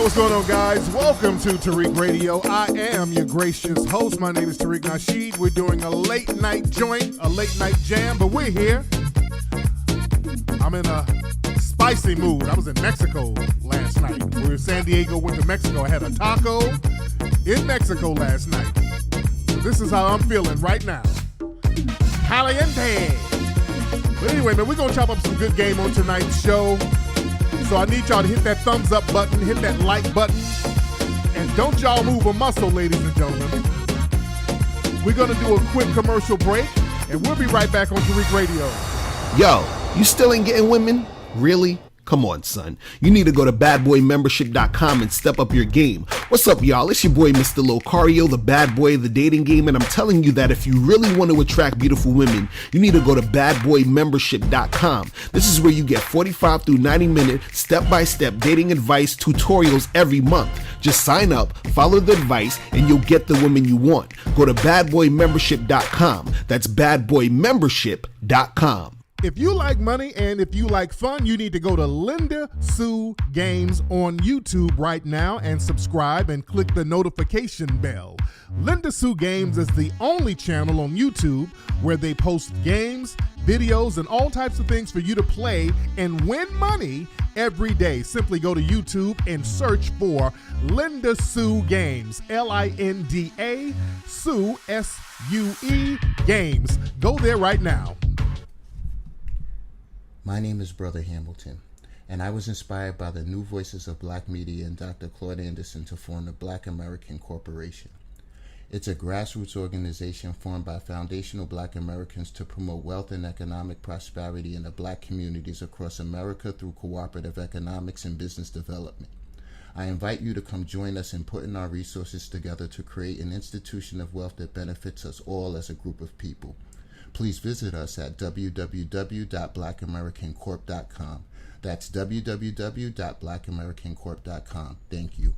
What's going on, guys? Welcome to Tariq Radio. I am your gracious host. My name is Tariq Nasheed. We're doing a late night joint, a late night jam, but we're here. I'm in a spicy mood. I was in Mexico last night. We were in San Diego, went to Mexico. I had a taco in Mexico last night. So this is how I'm feeling right now. Caliente. But anyway, man, we're going to chop up some good game on tonight's show. So I need y'all to hit that thumbs up button, hit that like button, and don't y'all move a muscle, ladies and gentlemen. We're going to do a quick commercial break, and we'll be right back on Tariq Radio. Yo, you still ain't getting women? Really? Come on, son. You need to go to badboymembership.com and step up your game. What's up, y'all? It's your boy, Mr. Locario, the bad boy of the dating game, and I'm telling you that if you really want to attract beautiful women, you need to go to badboymembership.com. This is where you get 45 through 90-minute step-by-step dating advice tutorials every month. Just sign up, follow the advice, and you'll get the women you want. Go to badboymembership.com. That's badboymembership.com. If you like money and if you like fun, you need to go to Linda Sue Games on YouTube right now and subscribe and click the notification bell. Linda Sue Games is the only channel on YouTube where they post games, videos, and all types of things for you to play and win money every day. Simply go to YouTube and search for Linda Sue Games, Linda Sue, Sue Games. Go there right now. My name is Brother Hamilton, and I was inspired by the new voices of black media and Dr. Claude Anderson to form the Black American Corporation. It's a grassroots organization formed by foundational black Americans to promote wealth and economic prosperity in the black communities across America through cooperative economics and business development. I invite you to come join us in putting our resources together to create an institution of wealth that benefits us all as a group of people. Please visit us at www.blackamericancorp.com. That's www.blackamericancorp.com. Thank you.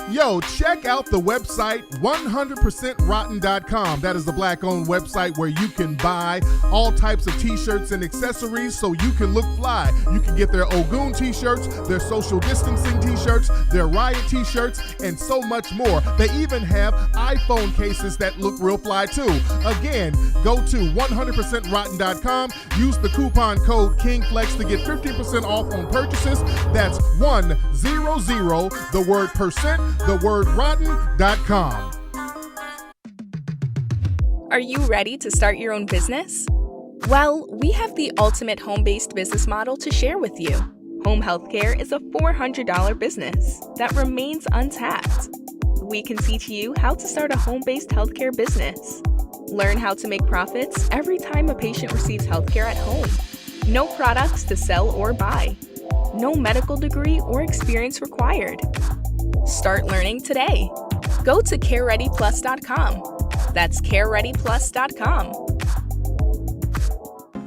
Yo, check out the website 100%rotten.com. That is the black-owned website where you can buy all types of t-shirts and accessories so you can look fly. You can get their Ogun t-shirts, their social distancing t-shirts, their riot t-shirts, and so much more. They even have iPhone cases that look real fly too. Again, go to 100%rotten.com. Use the coupon code KINGFLEX to get 15% off on purchases. That's 100, the word percent, the word rotten.com. Are you ready to start your own business? Well, we have the ultimate home-based business model to share with you. Home healthcare is a $400 business that remains untapped. We can teach you how to start a home-based healthcare business. Learn how to make profits every time a patient receives healthcare at home. No products to sell or buy. No medical degree or experience required. Start learning today. Go to CareReadyPlus.com. That's CareReadyPlus.com.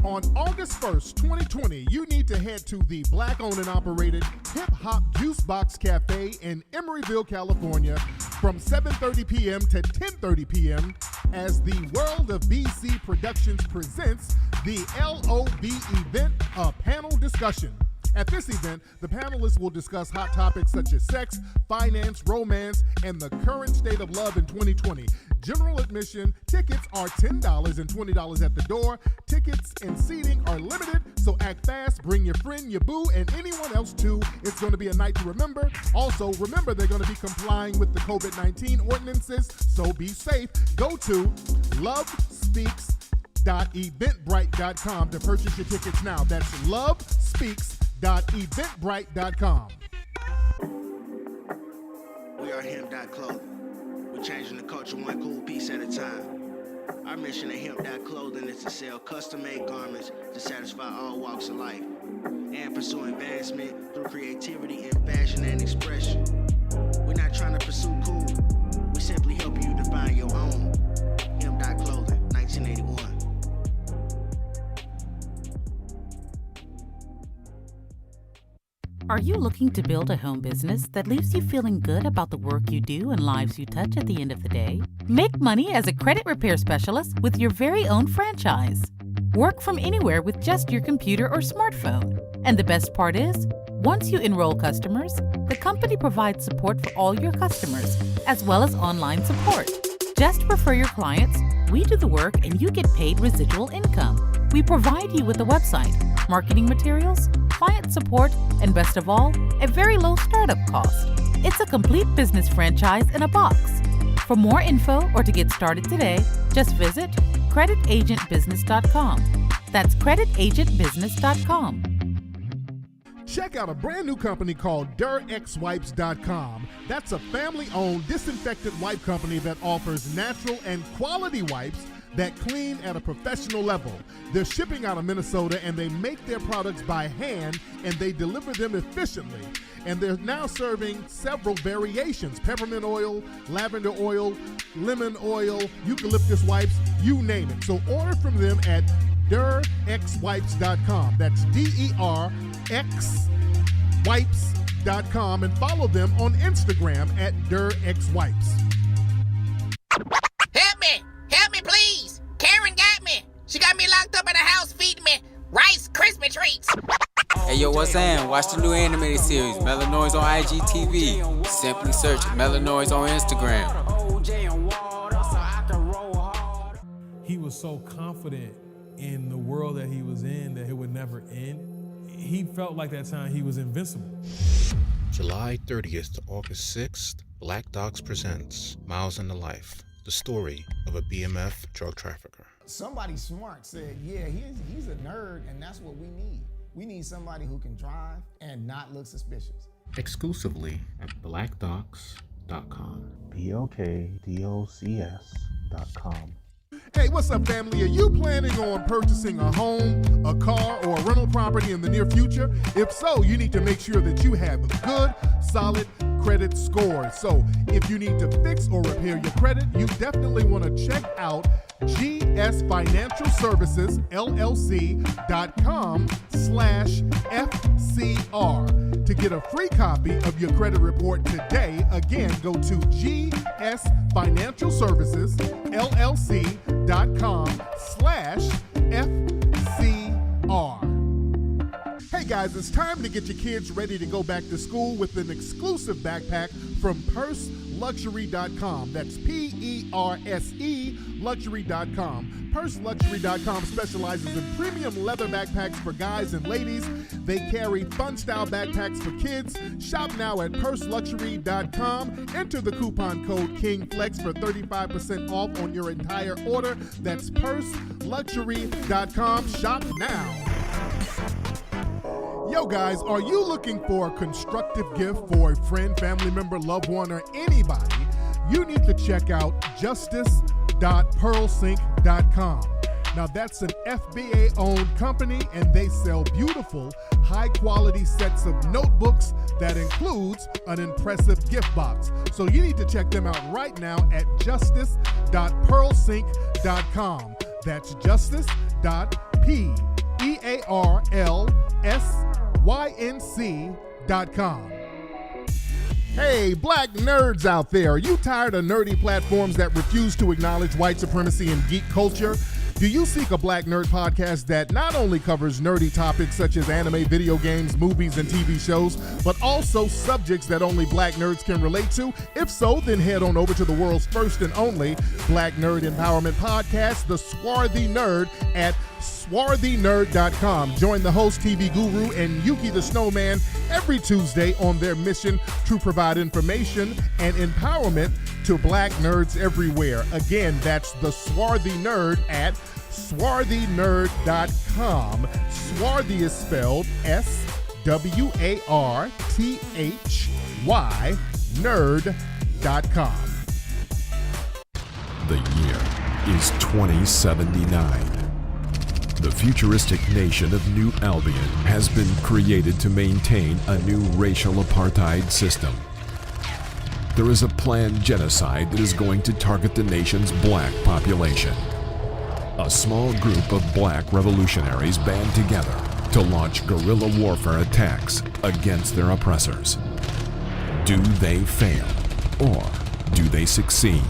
On August 1st, 2020, you need to head to the black-owned and operated Hip Hop Juice Box Cafe in Emeryville, California from 7:30 p.m. to 10:30 p.m. as the World of BC Productions presents the LOB event, a panel discussion. At this event, the panelists will discuss hot topics such as sex, finance, romance, and the current state of love in 2020. General admission tickets are $10 and $20 at the door. Tickets and seating are limited, so act fast, bring your friend, your boo, and anyone else too. It's going to be a night to remember. Also, remember they're going to be complying with the COVID-19 ordinances, so be safe. Go to lovespeaks.eventbrite.com to purchase your tickets now. That's lovespeaks.eventbrite.com. We are Him.Clothing. We're changing the culture one cool piece at a time. Our mission at Hemp.Clothing is to sell custom-made garments to satisfy all walks of life and pursue advancement through creativity in fashion and expression. We're not trying to pursue cool. We simply help you define your own. Hemp.Clothing, 1981. Are you looking to build a home business that leaves you feeling good about the work you do and lives you touch at the end of the day? Make money as a credit repair specialist with your very own franchise. Work from anywhere with just your computer or smartphone. And the best part is, once you enroll customers, the company provides support for all your customers, as well as online support. Just refer your clients, we do the work, and you get paid residual income. We provide you with a website, marketing materials, client support, and best of all, a very low startup cost. It's a complete business franchise in a box. For more info or to get started today, just visit creditagentbusiness.com. That's creditagentbusiness.com. Check out a brand new company called DurXWipes.com. That's a family-owned disinfectant wipe company that offers natural and quality wipes that clean at a professional level. They're shipping out of Minnesota, and they make their products by hand, and they deliver them efficiently. And they're now serving several variations: peppermint oil, lavender oil, lemon oil, eucalyptus wipes, you name it. So order from them at DurXWipes.com. That's DurXWipes.com, and follow them on Instagram at DurXWipes. Help me, please. Karen got me. She got me locked up in the house feeding me Rice Krispie treats. Hey yo, what's up? Watch the new animated series, Melanoids on IGTV. Simply search Melanoids on Instagram. He was so confident in the world that he was in that it would never end. He felt like that time he was invincible. July 30th to August 6th, Black Docs presents Miles in the Life, the story of a BMF drug trafficker. Somebody smart said, yeah, he's a nerd, and that's what we need. We need somebody who can drive and not look suspicious. Exclusively at blackdocs.com. BLKDOCS.com. Hey, what's up, family? Are you planning on purchasing a home, a car, or a rental property in the near future? If so, you need to make sure that you have good, solid credit scores. So if you need to fix or repair your credit, you definitely want to check out GS Financial Services, LLC.com/FCR. To get a free copy of your credit report today, again, go to GS Financial Services, LLC.com/FCR. Hey guys, it's time to get your kids ready to go back to school with an exclusive backpack from PurseLuxury.com. That's PERSE Luxury.com. PurseLuxury.com specializes in premium leather backpacks for guys and ladies. They carry fun style backpacks for kids. Shop now at PurseLuxury.com. Enter the coupon code KINGFLEX for 35% off on your entire order. That's PurseLuxury.com. Shop now. Yo guys, are you looking for a constructive gift for a friend, family member, loved one, or anybody? You need to check out justice.pearlsync.com. Now that's an FBA-owned company, and they sell beautiful, high-quality sets of notebooks that includes an impressive gift box. So you need to check them out right now at justice.pearlsync.com. That's justice.pearlsync.com. Hey, black nerds out there, are you tired of nerdy platforms that refuse to acknowledge white supremacy and geek culture? Do you seek a black nerd podcast that not only covers nerdy topics such as anime, video games, movies, and TV shows, but also subjects that only black nerds can relate to? If so, then head on over to the world's first and only black nerd empowerment podcast, The Swarthy Nerd, at swarthynerd.com. Join the host, TV Guru, and Yuki the Snowman every Tuesday on their mission to provide information and empowerment to black nerds everywhere. Again, that's The Swarthy Nerd at swarthynerd.com. Swarthy is spelled SWARTHY, nerd.com. The year is 2079. The futuristic nation of New Albion has been created to maintain a new racial apartheid system. There is a planned genocide that is going to target the nation's black population. A small group of black revolutionaries band together to launch guerrilla warfare attacks against their oppressors. Do they fail, or do they succeed?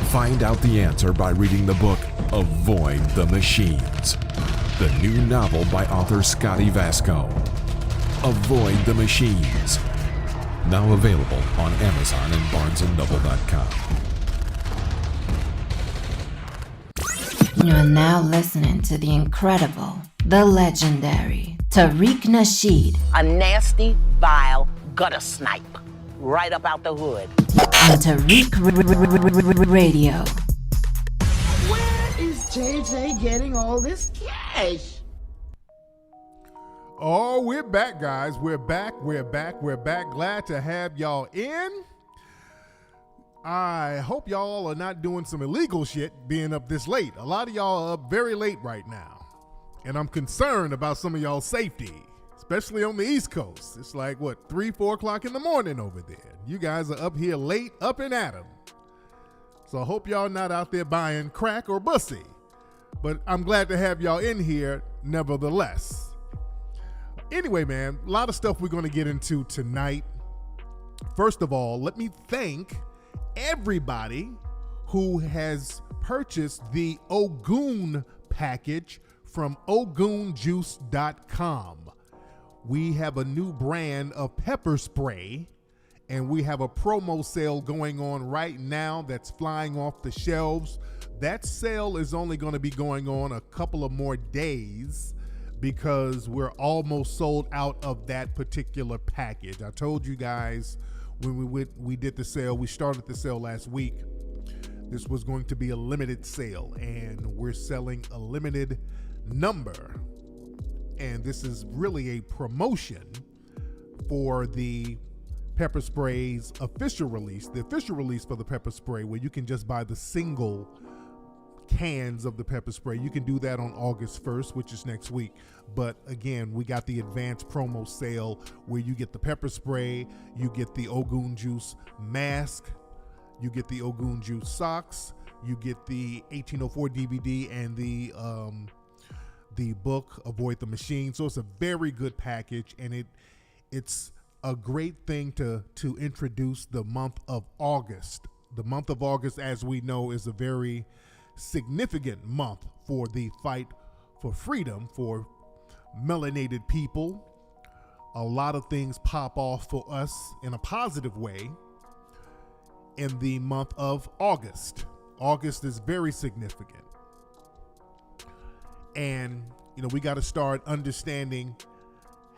Find out the answer by reading the book Avoid the Machines, the new novel by author Scotty Vasco. Avoid the Machines. Now available on Amazon and BarnesandNoble.com. You're now listening to the incredible, the legendary Tariq Nasheed. A nasty, vile gutter snipe. Right up out the hood. On Tariq Radio. Where is JJ getting all this cash? Oh, we're back, guys. We're back. Glad to have y'all in. I hope y'all are not doing some illegal shit being up this late. A lot of y'all are up very late right now. And I'm concerned about some of y'all's safety, especially on the East Coast. It's like, 3, 4 o'clock in the morning over there. You guys are up here late, up and at 'em. So I hope y'all not out there buying crack or bussy. But I'm glad to have y'all in here nevertheless. Anyway, man, a lot of stuff we're going to get into tonight. First of all, let me thank everybody who has purchased the Ogun package from ogunjuice.com. We have a new brand of pepper spray, and we have a promo sale going on right now that's flying off the shelves. That sale is only going to be going on a couple of more days because we're almost sold out of that particular package. I told you guys when we did the sale, we started the sale last week. This was going to be a limited sale, and we're selling a limited number. And this is really a promotion for the pepper spray's official release, the official release for the pepper spray, where you can just buy the single cans of the pepper spray. You can do that on August 1st, which is next week. But again, we got the advanced promo sale where you get the pepper spray, you get the Ogun Juice mask, you get the Ogun Juice socks, you get the 1804 DVD and the book Avoid the Machine. So it's a very good package, and it's a great thing to introduce the month of August. The month of August, as we know, is a very significant month for the fight for freedom for melanated people. A lot of things pop off for us in a positive way in the month of August. August is very significant. And, we got to start understanding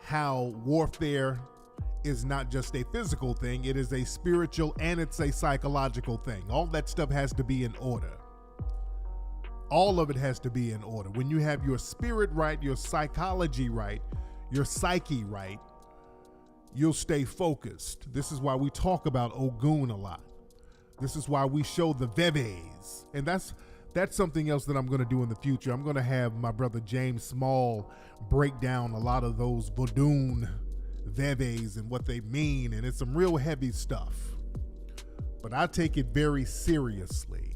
how warfare is not just a physical thing. It is a spiritual and it's a psychological thing. All that stuff has to be in order. All of it has to be in order. When you have your spirit right, your psychology right, your psyche right, you'll stay focused. This is why we talk about Ogun a lot. This is why we show the veves. And that's something else that I'm going to do in the future. I'm going to have my brother James Small break down a lot of those Vodun veves and what they mean. And it's some real heavy stuff. But I take it very seriously.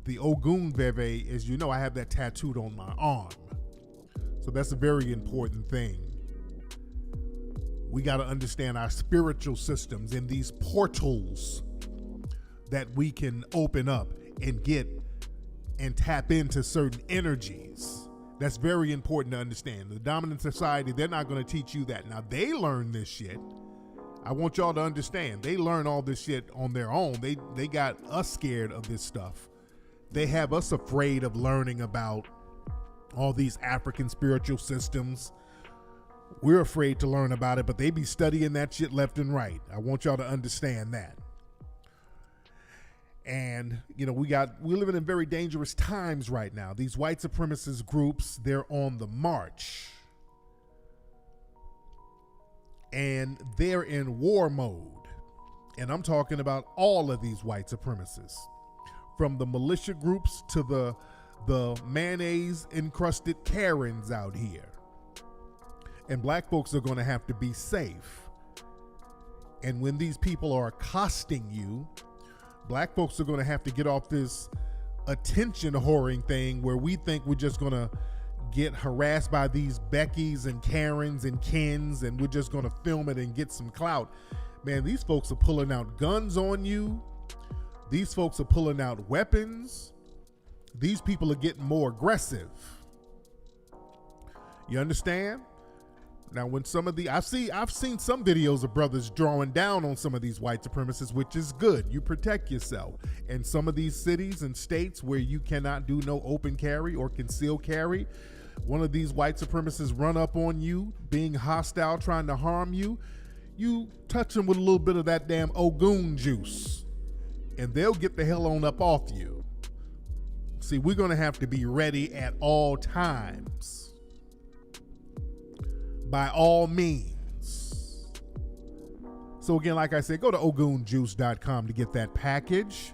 The Ogun veve, as you know, I have that tattooed on my arm. So that's a very important thing. We got to understand our spiritual systems and these portals that we can open up and get and tap into certain energies. That's very important to understand. The dominant society, they're not going to teach you that. Now, they learn this shit. I want y'all to understand. They learn all this shit on their own. They got us scared of this stuff. They have us afraid of learning about all these African spiritual systems. We're afraid to learn about it, but they be studying that shit left and right. I want y'all to understand that. And, we're living in very dangerous times right now. These white supremacist groups, they're on the march. And they're in war mode. And I'm talking about all of these white supremacists. from the militia groups to the mayonnaise encrusted Karens out here. And black folks are going to have to be safe. And when these people are accosting you, black folks are going to have to get off this attention whoring thing where we think we're just going to get harassed by these Beckys and Karens and Kens and we're just going to film it and get some clout. Man, these folks are pulling out guns on you. These folks are pulling out weapons. These people are getting more aggressive. You understand? Now, when some of I've seen some videos of brothers drawing down on some of these white supremacists, which is good. You protect yourself. And some of these cities and states where you cannot do no open carry or concealed carry, one of these white supremacists run up on you, being hostile, trying to harm you, you touch them with a little bit of that damn Ogun juice, and they'll get the hell on up off you. See, we're going to have to be ready at all times. By all means. So again, like I said, go to ogunjuice.com to get that package.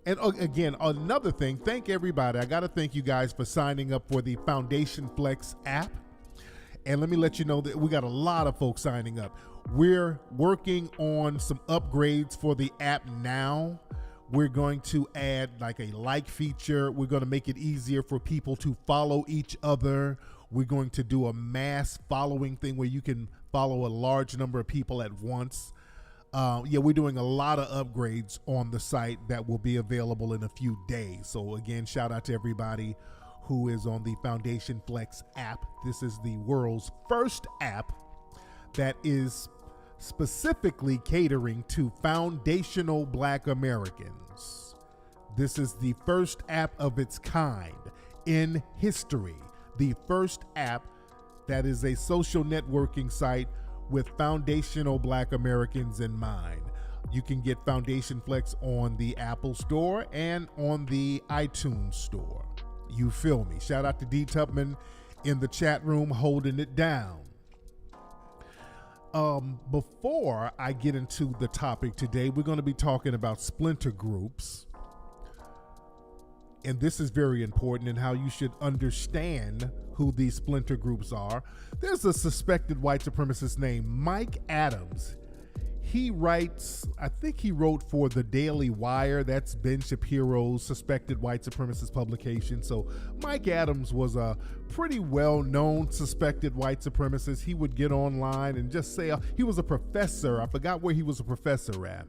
And again, another thing, thank everybody. I got to thank you guys for signing up for the Foundation Flex app. And let me let you know that we got a lot of folks signing up. We're working on some upgrades for the app now. We're going to add like a like feature. We're going to make it easier for people to follow each other. We're going to do a mass following thing where you can follow a large number of people at once. We're doing a lot of upgrades on the site that will be available in a few days. So again, shout out to everybody who is on the Foundation Flex app. This is the world's first app that is specifically catering to foundational Black Americans. This is the first app of its kind in history. The first app that is a social networking site with foundational Black Americans in mind. You can get Foundation Flex on the Apple Store and on the iTunes Store. You feel me? Shout out to D. Tubman in the chat room holding it down. Before I get into the topic today, we're going to be talking about splinter groups. And this is very important in how you should understand who these splinter groups are. There's a suspected white supremacist named Mike Adams. He writes, I think he wrote for the Daily Wire. That's Ben Shapiro's suspected white supremacist publication. So Mike Adams was a pretty well-known suspected white supremacist. He would get online and just say, he was a professor. I forgot where he was a professor at.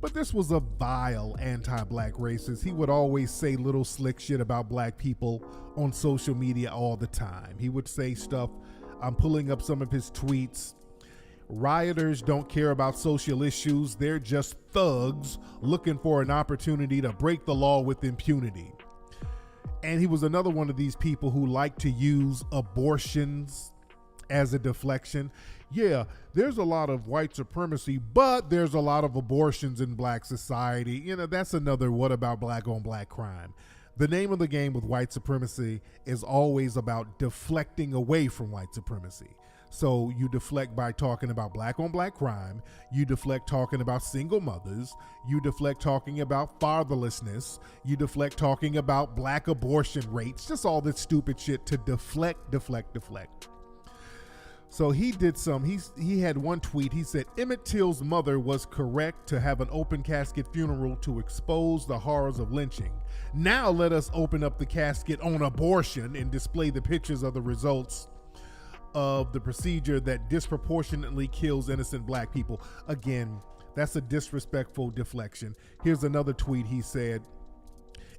But this was a vile anti-black racist. He would always say little slick shit about black people on social media all the time. He would say stuff, I'm pulling up some of his tweets. Rioters don't care about social issues. They're just thugs looking for an opportunity to break the law with impunity. And he was another one of these people who like to use abortions as a deflection. Yeah, there's a lot of white supremacy, but there's a lot of abortions in black society. You know, that's another what about black on black crime. The name of the game with white supremacy is always about deflecting away from white supremacy. So you deflect by talking about black on black crime. You deflect talking about single mothers. You deflect talking about fatherlessness. You deflect talking about black abortion rates. Just all this stupid shit to deflect. So he did he had one tweet. He said, Emmett Till's mother was correct to have an open casket funeral to expose the horrors of lynching. Now let us open up the casket on abortion and display the pictures of the results of the procedure that disproportionately kills innocent black people. Again, that's a disrespectful deflection. Here's another tweet. He said,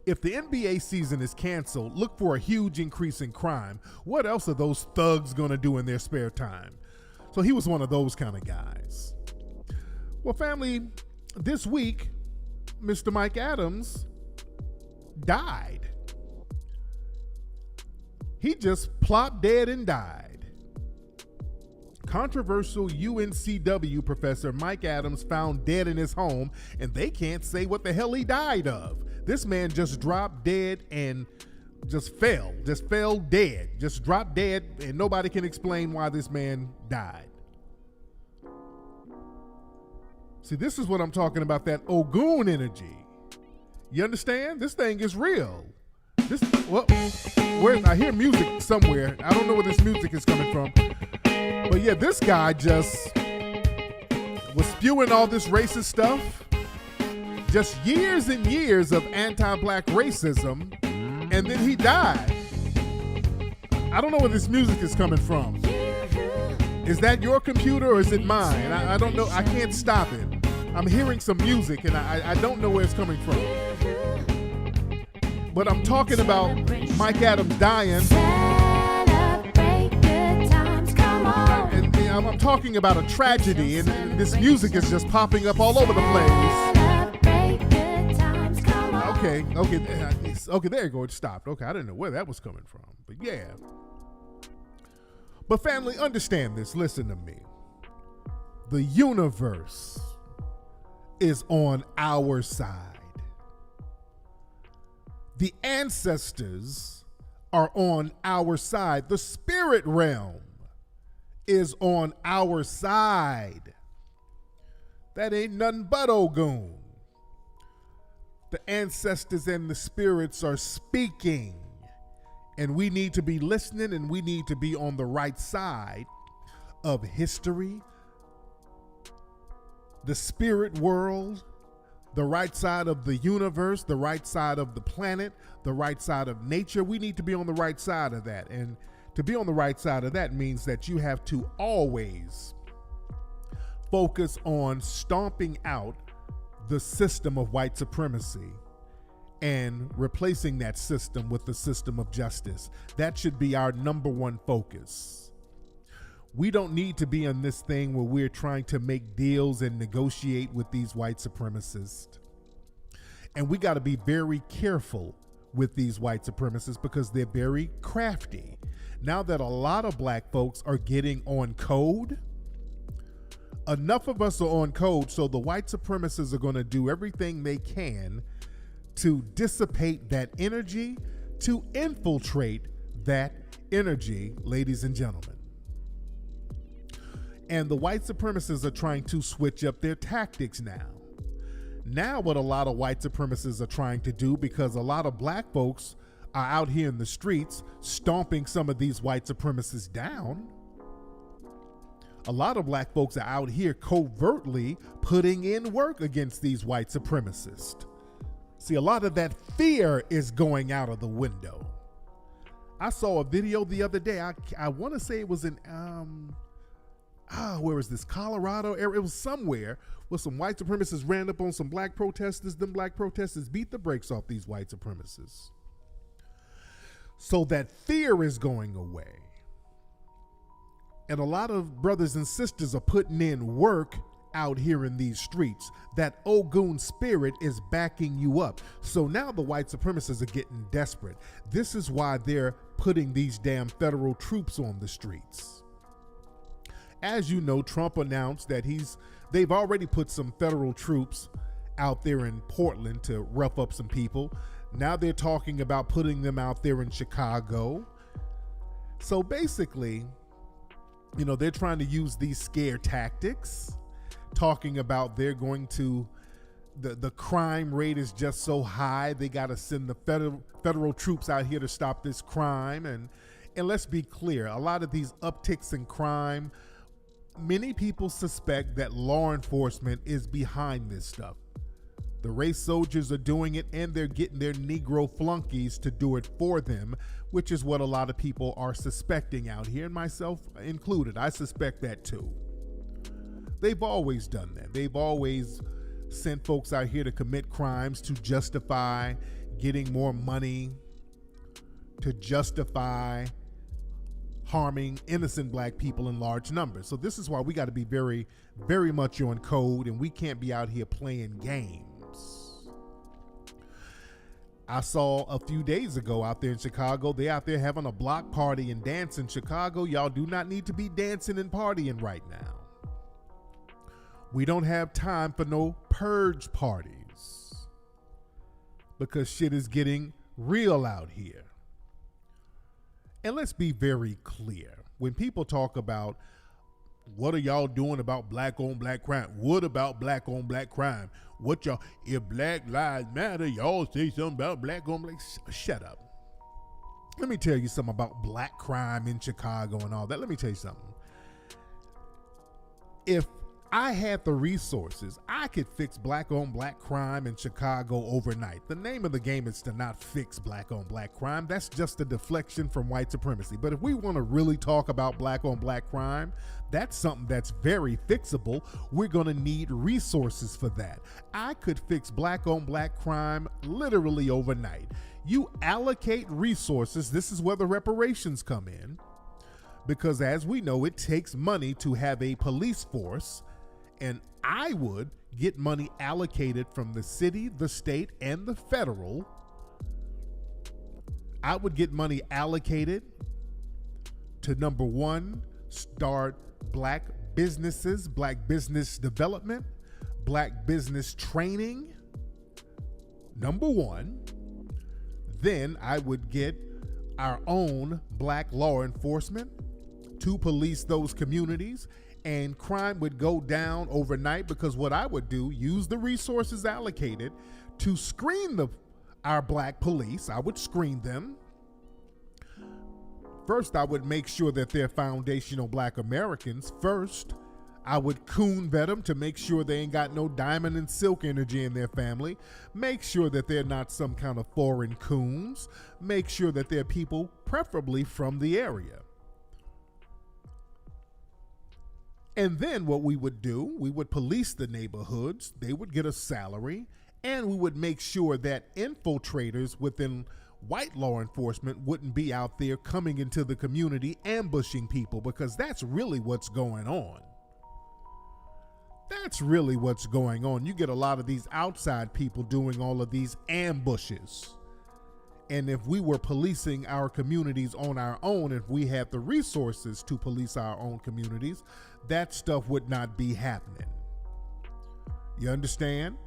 if the NBA season is canceled, look for a huge increase in crime. What else are those thugs going to do in their spare time? So he was one of those kind of guys. Well, family, this week, Mr. Mike Adams died. He just plopped dead and died. Controversial UNCW professor Mike Adams found dead in his home, and they can't say what the hell he died of. This man just dropped dead and just fell dead, just dropped dead, and nobody can explain why this man died. See, this is what I'm talking about, that Ogun energy. You understand? This thing is real. I hear music somewhere. I don't know where this music is coming from. But yeah, this guy just was spewing all this racist stuff. Just years and years of anti-black racism. And then he died. I don't know where this music is coming from. Is that your computer or is it mine? I don't know. I can't stop it. I'm hearing some music and I don't know where it's coming from. But I'm talking about Mike Adams dying. And I'm talking about a tragedy, and this music is just popping up all over the place. Okay, there you go. It stopped. Okay, I didn't know where that was coming from. But yeah. But family, understand this. Listen to me. The universe is on our side. The ancestors are on our side. The spirit realm is on our side. That ain't nothing but Ogun. The ancestors and the spirits are speaking. And we need to be listening, and we need to be on the right side of history, the spirit world, the right side of the universe, the right side of the planet, the right side of nature. We need to be on the right side of that. And to be on the right side of that means that you have to always focus on stomping out the system of white supremacy and replacing that system with the system of justice. That should be our number one focus. We don't need to be in this thing where we're trying to make deals and negotiate with these white supremacists. And we got to be very careful with these white supremacists because they're very crafty. Now that a lot of black folks are getting on code, enough of us are on code, so the white supremacists are going to do everything they can to dissipate that energy, to infiltrate that energy, ladies and gentlemen. And the white supremacists are trying to switch up their tactics now. Now what a lot of white supremacists are trying to do, because a lot of black folks are out here in the streets stomping some of these white supremacists down. A lot of black folks are out here covertly putting in work against these white supremacists. See, a lot of that fear is going out of the window. I saw a video the other day. I want to say it was in, where was this? Colorado area. It was somewhere where some white supremacists ran up on some black protesters. Them black protesters beat the brakes off these white supremacists. So that fear is going away. And a lot of brothers and sisters are putting in work out here in these streets. That Ogun spirit is backing you up. So now the white supremacists are getting desperate. This is why they're putting these damn federal troops on the streets. As you know, Trump announced that they've already put some federal troops out there in Portland to rough up some people. Now they're talking about putting them out there in Chicago. So basically, you know, they're trying to use these scare tactics, talking about they're going to, the crime rate is just so high, they got to send the federal troops out here to stop this crime. And let's be clear, a lot of these upticks in crime, many people suspect that law enforcement is behind this stuff. The race soldiers are doing it, and they're getting their Negro flunkies to do it for them, which is what a lot of people are suspecting out here, and myself included. I suspect that too. They've always done that. They've always sent folks out here to commit crimes to justify getting more money, to justify harming innocent black people in large numbers. So this is why we got to be very, very much on code, and we can't be out here playing games. I saw a few days ago out there in Chicago, they out there having a block party and dance in Chicago. Y'all do not need to be dancing and partying right now. We don't have time for no purge parties because shit is getting real out here. And let's be very clear. When people talk about What are y'all doing about black on black crime? What about black on black crime? What y'all, if Black Lives Matter, y'all say something about black on black. Shut up. Let me tell you something about black crime in Chicago and all that. Let me tell you something. If I had the resources, I could fix black on black crime in Chicago overnight. The name of the game is to not fix black on black crime. That's just a deflection from white supremacy. But if we want to really talk about black on black crime, that's something that's very fixable. We're going to need resources for that. I could fix black on black crime literally overnight. You allocate resources. This is where the reparations come in. Because as we know, it takes money to have a police force. And I would get money allocated from the city, the state, and the federal. I would get money allocated to, number one, start black businesses, black business development, black business training. Number one. Then I would get our own black law enforcement to police those communities. And crime would go down overnight, because what I would do, use the resources allocated to screen our black police. I would screen them. First, I would make sure that they're foundational black Americans. First, I would coon vet them to make sure they ain't got no diamond and silk energy in their family. Make sure that they're not some kind of foreign coons. Make sure that they're people preferably from the area. And then what we would do, we would police the neighborhoods, they would get a salary, and we would make sure that infiltrators within white law enforcement wouldn't be out there coming into the community ambushing people, because that's really what's going on. That's really what's going on. You get a lot of these outside people doing all of these ambushes. And if we were policing our communities on our own, if we had the resources to police our own communities, that stuff would not be happening. You understand?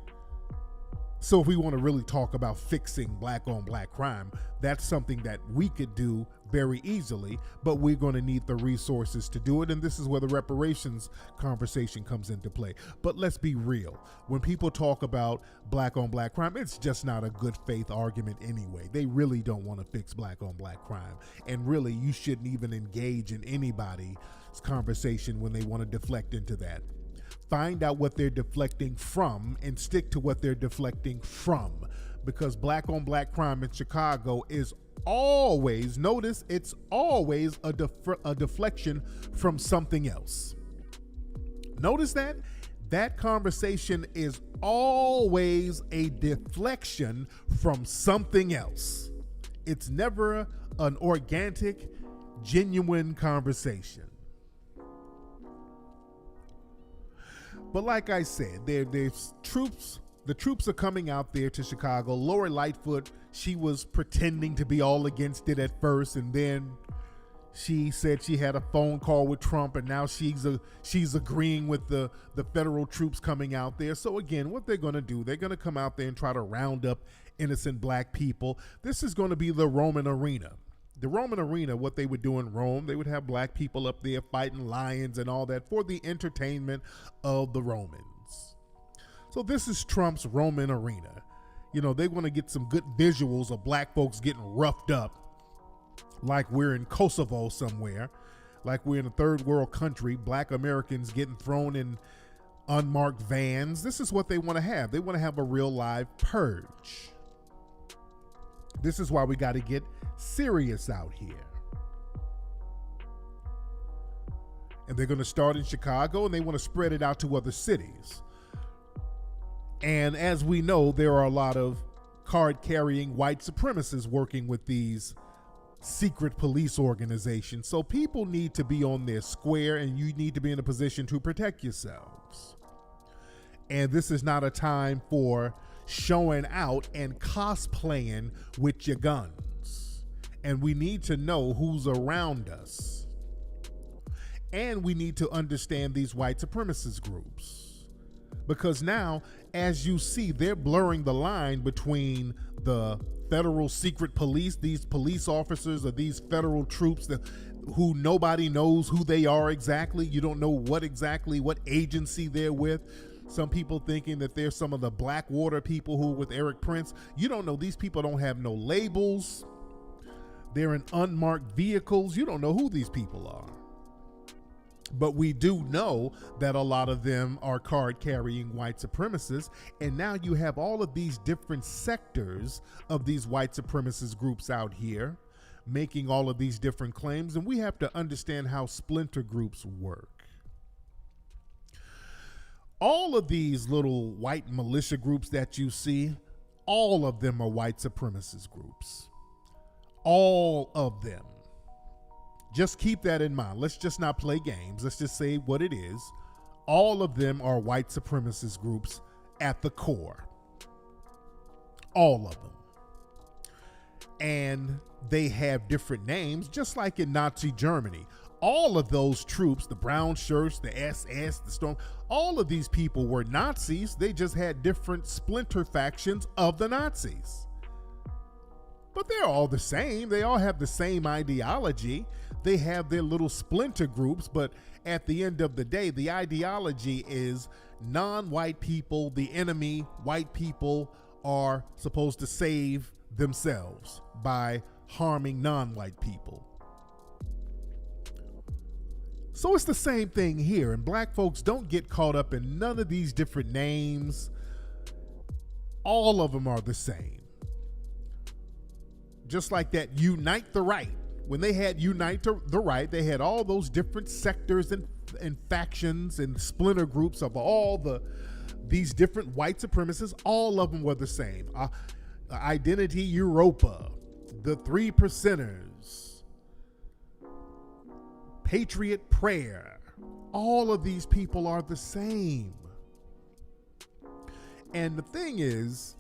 So if we want to really talk about fixing black on black crime, that's something that we could do very easily, but we're going to need the resources to do it. And this is where the reparations conversation comes into play. But let's be real. When people talk about black on black crime, it's just not a good faith argument anyway. They really don't want to fix black on black crime. And really, you shouldn't even engage in anybody's conversation when they want to deflect into that. Find out what they're deflecting from and stick to what they're deflecting from, because black on black crime in Chicago is always, notice, it's always a deflection from something else. Notice that? That conversation is always a deflection from something else. It's never an organic, genuine conversation. But like I said, there's troops. The troops are coming out there to Chicago. Lori Lightfoot, she was pretending to be all against it at first, and then she said she had a phone call with Trump, and now she's agreeing with the federal troops coming out there. So again, what they're going to do, they're going to come out there and try to round up innocent black people. This is going to be the Roman arena. The Roman arena, what they would do in Rome, they would have black people up there fighting lions and all that for the entertainment of the Romans. So this is Trump's Roman arena. You know, they want to get some good visuals of black folks getting roughed up like we're in Kosovo somewhere, like we're in a third world country, black Americans getting thrown in unmarked vans. This is what they want to have. They want to have a real live purge. This is why we got to get serious out here. And they're going to start in Chicago, and they want to spread it out to other cities. And as we know, there are a lot of card-carrying white supremacists working with these secret police organizations. So people need to be on their square, and you need to be in a position to protect yourselves. And this is not a time for showing out and cosplaying with your guns. And we need to know who's around us. And we need to understand these white supremacist groups. Because now, as you see, they're blurring the line between the federal secret police, these police officers or these federal troops. who nobody knows who they are exactly. You don't know what agency they're with. Some people thinking that they're some of the Blackwater people who were with Eric Prince. You don't know. These people don't have no labels. They're in unmarked vehicles. You don't know who these people are. But we do know that a lot of them are card-carrying white supremacists, and now you have all of these different sectors of these white supremacist groups out here making all of these different claims, and we have to understand how splinter groups work. All of these little white militia groups that you see, all of them are white supremacist groups. All of them. Just keep that in mind. Let's just not play games. Let's just say what it is. All of them are white supremacist groups at the core. All of them. And they have different names, just like in Nazi Germany. All of those troops, the brown shirts, the SS, the Storm, all of these people were Nazis. They just had different splinter factions of the Nazis. But they're all the same. They all have the same ideology. They have their little splinter groups, but at the end of the day, the ideology is non-white people, the enemy. White people are supposed to save themselves by harming non-white people. So it's the same thing here, and black folks don't get caught up in none of these different names. All of them are the same. Just like that Unite the Right. When they had Unite the Right, they had all those different sectors and factions and splinter groups of all these different white supremacists. All of them were the same. Identity Europa, the Three Percenters, Patriot Prayer. All of these people are the same. And the thing is,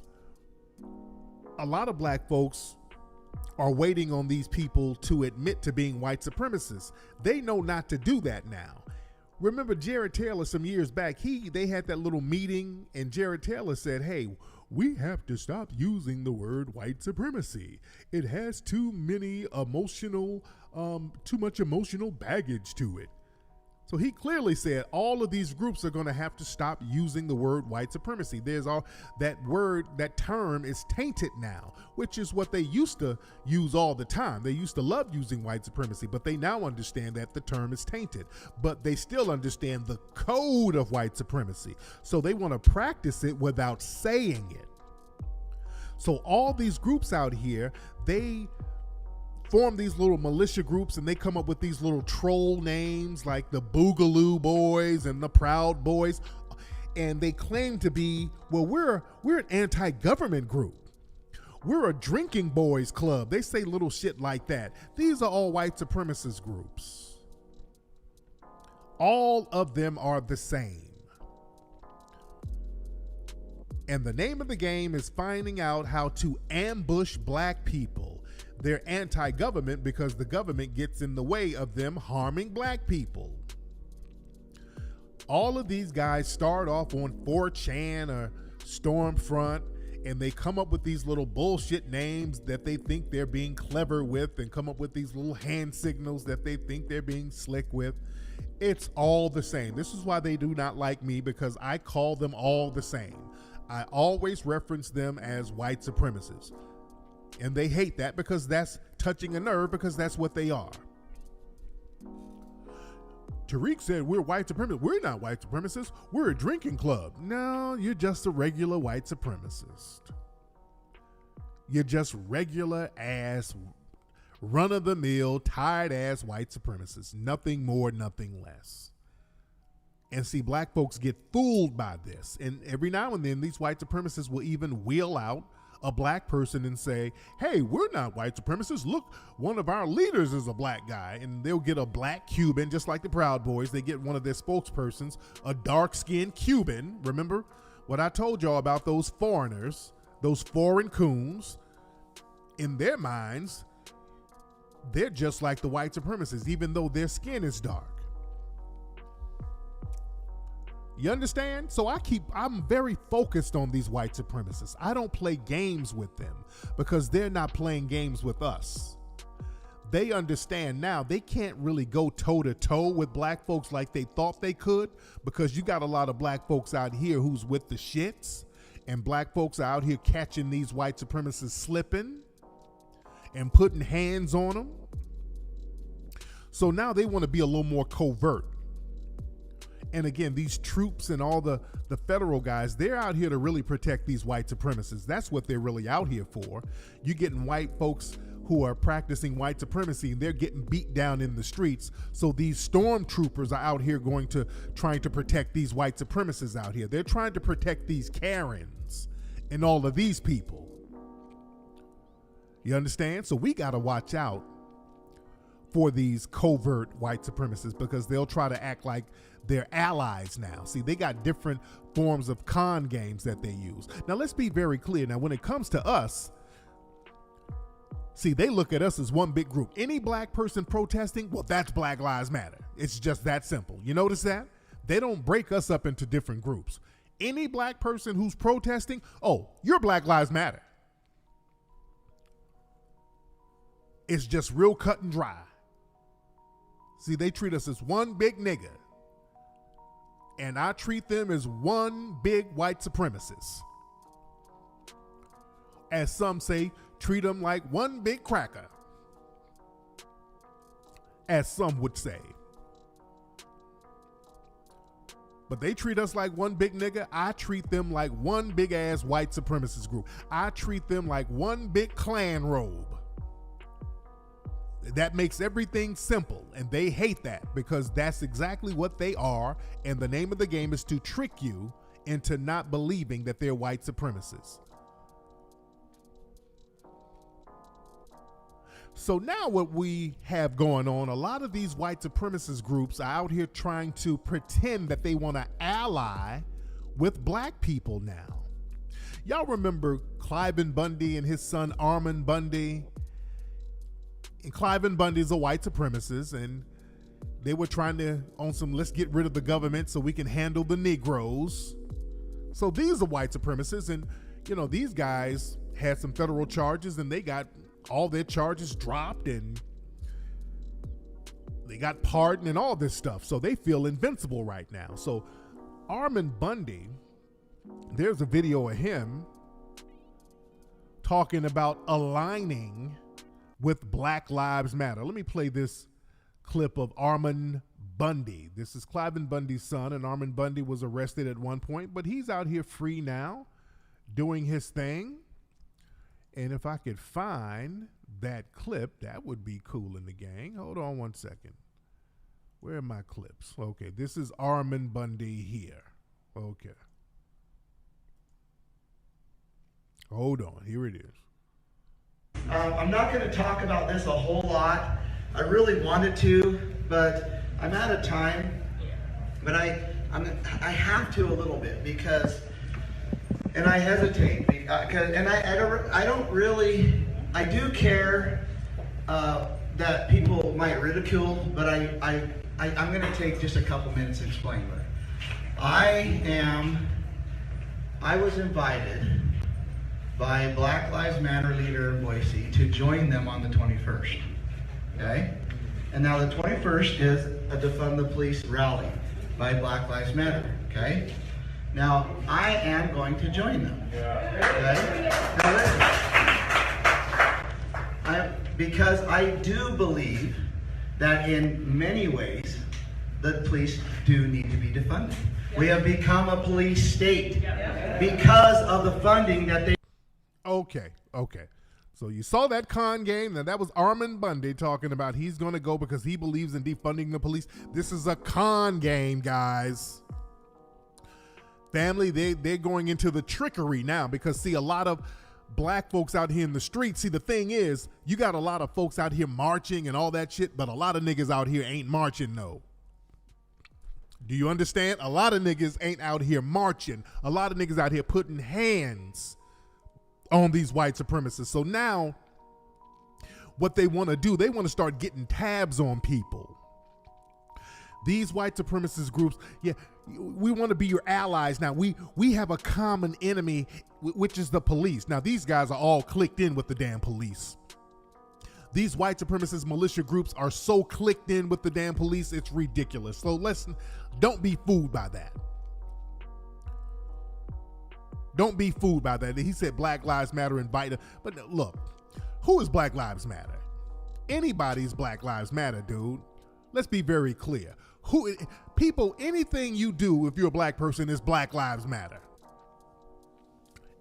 a lot of black folks are waiting on these people to admit to being white supremacists. They know not to do that now. Remember Jared Taylor some years back, they had that little meeting and Jared Taylor said, hey, we have to stop using the word white supremacy. It has too much emotional baggage to it. So he clearly said all of these groups are going to have to stop using the word white supremacy. There's all that word, that term is tainted now, which is what they used to use all the time. They used to love using white supremacy, but they now understand that the term is tainted, but they still understand the code of white supremacy. So they want to practice it without saying it. So all these groups out here, they form these little militia groups and they come up with these little troll names like the Boogaloo Boys and the Proud Boys. And they claim to be, well, we're an anti-government group. We're a drinking boys club. They say little shit like that. These are all white supremacist groups. All of them are the same. And the name of the game is finding out how to ambush black people. They're anti-government because the government gets in the way of them harming black people. All of these guys start off on 4chan or Stormfront, and they come up with these little bullshit names that they think they're being clever with and come up with these little hand signals that they think they're being slick with. It's all the same. This is why they do not like me, because I call them all the same. I always reference them as white supremacists. And they hate that because that's touching a nerve, because that's what they are. Tariq said we're white supremacists. We're not white supremacists. We're a drinking club. No, you're just a regular white supremacist. You're just regular ass, run-of-the-mill, tired-ass white supremacists. Nothing more, nothing less. And see, black folks get fooled by this. And every now and then, these white supremacists will even wheel out a black person and say, hey, we're not white supremacists. Look, one of our leaders is a black guy. And they'll get a black Cuban, just like the Proud Boys. They get one of their spokespersons, a dark-skinned Cuban. Remember what I told y'all about those foreigners, those foreign coons? In their minds, they're just like the white supremacists, even though their skin is dark. You understand? So I'm very focused on these white supremacists. I don't play games with them because they're not playing games with us. they understand now they can't really go toe to toe with black folks like they thought they could, because you got a lot of black folks out here who's with the shits, and black folks are out here catching these white supremacists slipping and putting hands on them. So now they want to be a little more covert. And again, these troops and all the federal guys, they're out here to really protect these white supremacists. That's what they're really out here for. You're getting white folks who are practicing white supremacy, and they're getting beat down in the streets. So these stormtroopers are out here trying to protect these white supremacists out here. They're trying to protect these Karens and all of these people. You understand? So we got to watch out for these covert white supremacists, because they'll try to act like they're allies now. See, they got different forms of con games that they use. Now, let's be very clear. Now, when it comes to us, see, they look at us as one big group. Any black person protesting, well, that's Black Lives Matter. It's just that simple. You notice that? They don't break us up into different groups. Any black person who's protesting, oh, you're Black Lives Matter. It's just real cut and dry. See, they treat us as one big nigga, and I treat them as one big white supremacist. As some say, treat them like one big cracker, as some would say. But they treat us like one big nigga. I treat them like one big ass white supremacist group. I treat them like one big Klan robe. That makes everything simple, and they hate that, because that's exactly what they are, and the name of the game is to trick you into not believing that they're white supremacists. So now what we have going on, a lot of these white supremacist groups are out here trying to pretend that they want to ally with black people now. Y'all remember Cliven Bundy and his son Armand Bundy? And Cliven Bundy's a white supremacist, and they were trying to, on some, let's get rid of the government so we can handle the Negroes. So these are white supremacists, and these guys had some federal charges, and they got all their charges dropped, and they got pardoned and all this stuff. So they feel invincible right now. So Armand Bundy, there's a video of him talking about aligning with Black Lives Matter. Let me play this clip of Armand Bundy. This is Cliven Bundy's son, and Armand Bundy was arrested at one point, but he's out here free now, doing his thing. And if I could find that clip, that would be cool in the gang. Hold on one second. Where are my clips? Okay, this is Armand Bundy here. Okay. Hold on, here it is. I'm not going to talk about this a whole lot. I really wanted to, but I'm out of time. But I have to a little bit, because, and I hesitate because, and I don't really, I do care that people might ridicule, but I'm going to take just a couple minutes to explain what. I was invited by Black Lives Matter leader in Boise to join them on the 21st, okay? And now the 21st is a Defund the Police rally by Black Lives Matter, okay? Now, I am going to join them, okay? Now, because I do believe that in many ways, the police do need to be defunded. We have become a police state because of the funding that they... Okay. So you saw that con game. Now that was Armand Bundy talking about he's going to go because he believes in defunding the police. This is a con game, guys. Family, they're going into the trickery now, because see, a lot of black folks out here in the streets. See, the thing is, you got a lot of folks out here marching and all that shit, but a lot of niggas out here ain't marching, no. Do you understand? A lot of niggas ain't out here marching. A lot of niggas out here putting hands on these white supremacists. So now what they want to do, they want to start getting tabs on people. These white supremacist groups, yeah, we want to be your allies. Now we have a common enemy, which is the police. Now these guys are all clicked in with the damn police. These white supremacist militia groups are so clicked in with the damn police, it's ridiculous. So don't be fooled by that. Don't be fooled by that. He said Black Lives Matter invite. But look, who is Black Lives Matter? Anybody's Black Lives Matter, dude. Let's be very clear. Anything you do if you're a black person is Black Lives Matter.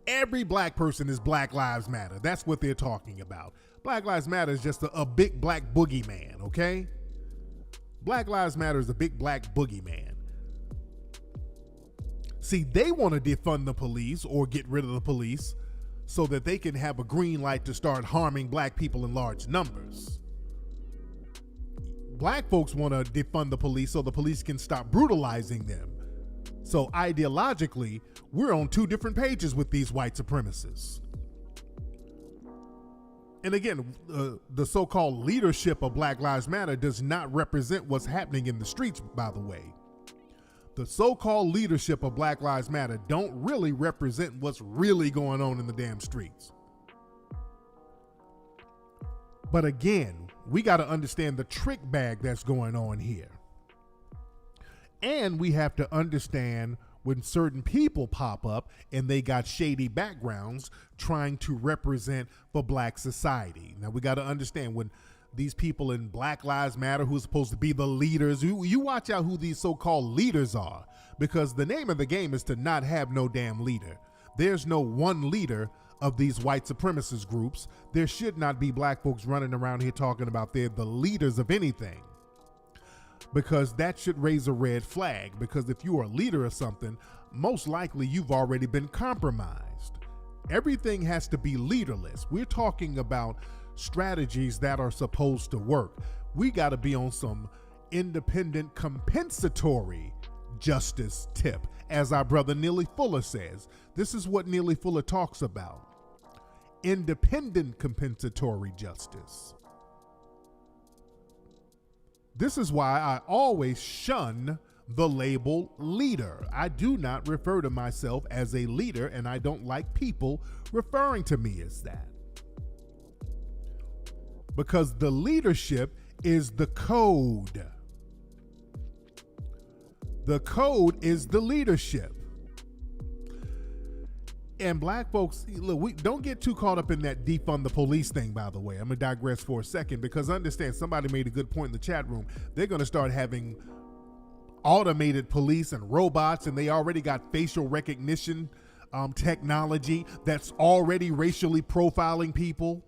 Every black person is Black Lives Matter. That's what they're talking about. Black Lives Matter is just a big black boogeyman, okay? Black Lives Matter is a big black boogeyman. See, they want to defund the police or get rid of the police so that they can have a green light to start harming black people in large numbers. Black folks want to defund the police so the police can stop brutalizing them. So ideologically, we're on two different pages with these white supremacists. And again, the so-called leadership of Black Lives Matter does not represent what's happening in the streets, by the way. The so-called leadership of Black Lives Matter don't really represent what's really going on in the damn streets. But again, we got to understand the trick bag that's going on here. And we have to understand when certain people pop up and they got shady backgrounds trying to represent for black society. Now we got to understand when these people in Black Lives Matter who's supposed to be the leaders, you watch out who these so-called leaders are, because the name of the game is to not have no damn leader. There's no one leader of these white supremacist groups. There should not be black folks running around here talking about they're the leaders of anything, because that should raise a red flag. Because if you are a leader of something, most likely you've already been compromised. Everything has to be leaderless. We're talking about strategies that are supposed to work. We got to be on some independent compensatory justice tip, as our brother Neely Fuller says. This is what Neely Fuller talks about. Independent compensatory justice. This is why I always shun the label leader. I do not refer to myself as a leader, and I don't like people referring to me as that. Because the leadership is the code. The code is the leadership. And black folks, look, we don't get too caught up in that defund the police thing, by the way. I'm going to digress for a second, because understand, somebody made a good point in the chat room. They're going to start having automated police and robots, and they already got facial recognition technology that's already racially profiling people.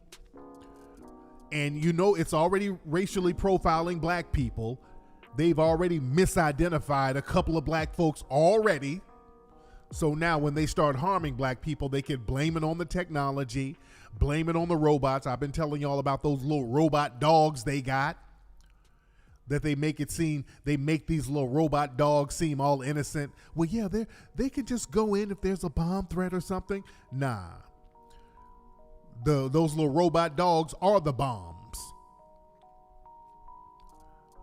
And you know it's already racially profiling black people. They've already misidentified a couple of black folks already. So now when they start harming black people, they can blame it on the technology, blame it on the robots. I've been telling y'all about those little robot dogs they got, that they make these little robot dogs seem all innocent. Well, yeah, they can just go in if there's a bomb threat or something. Nah. Those little robot dogs are the bombs.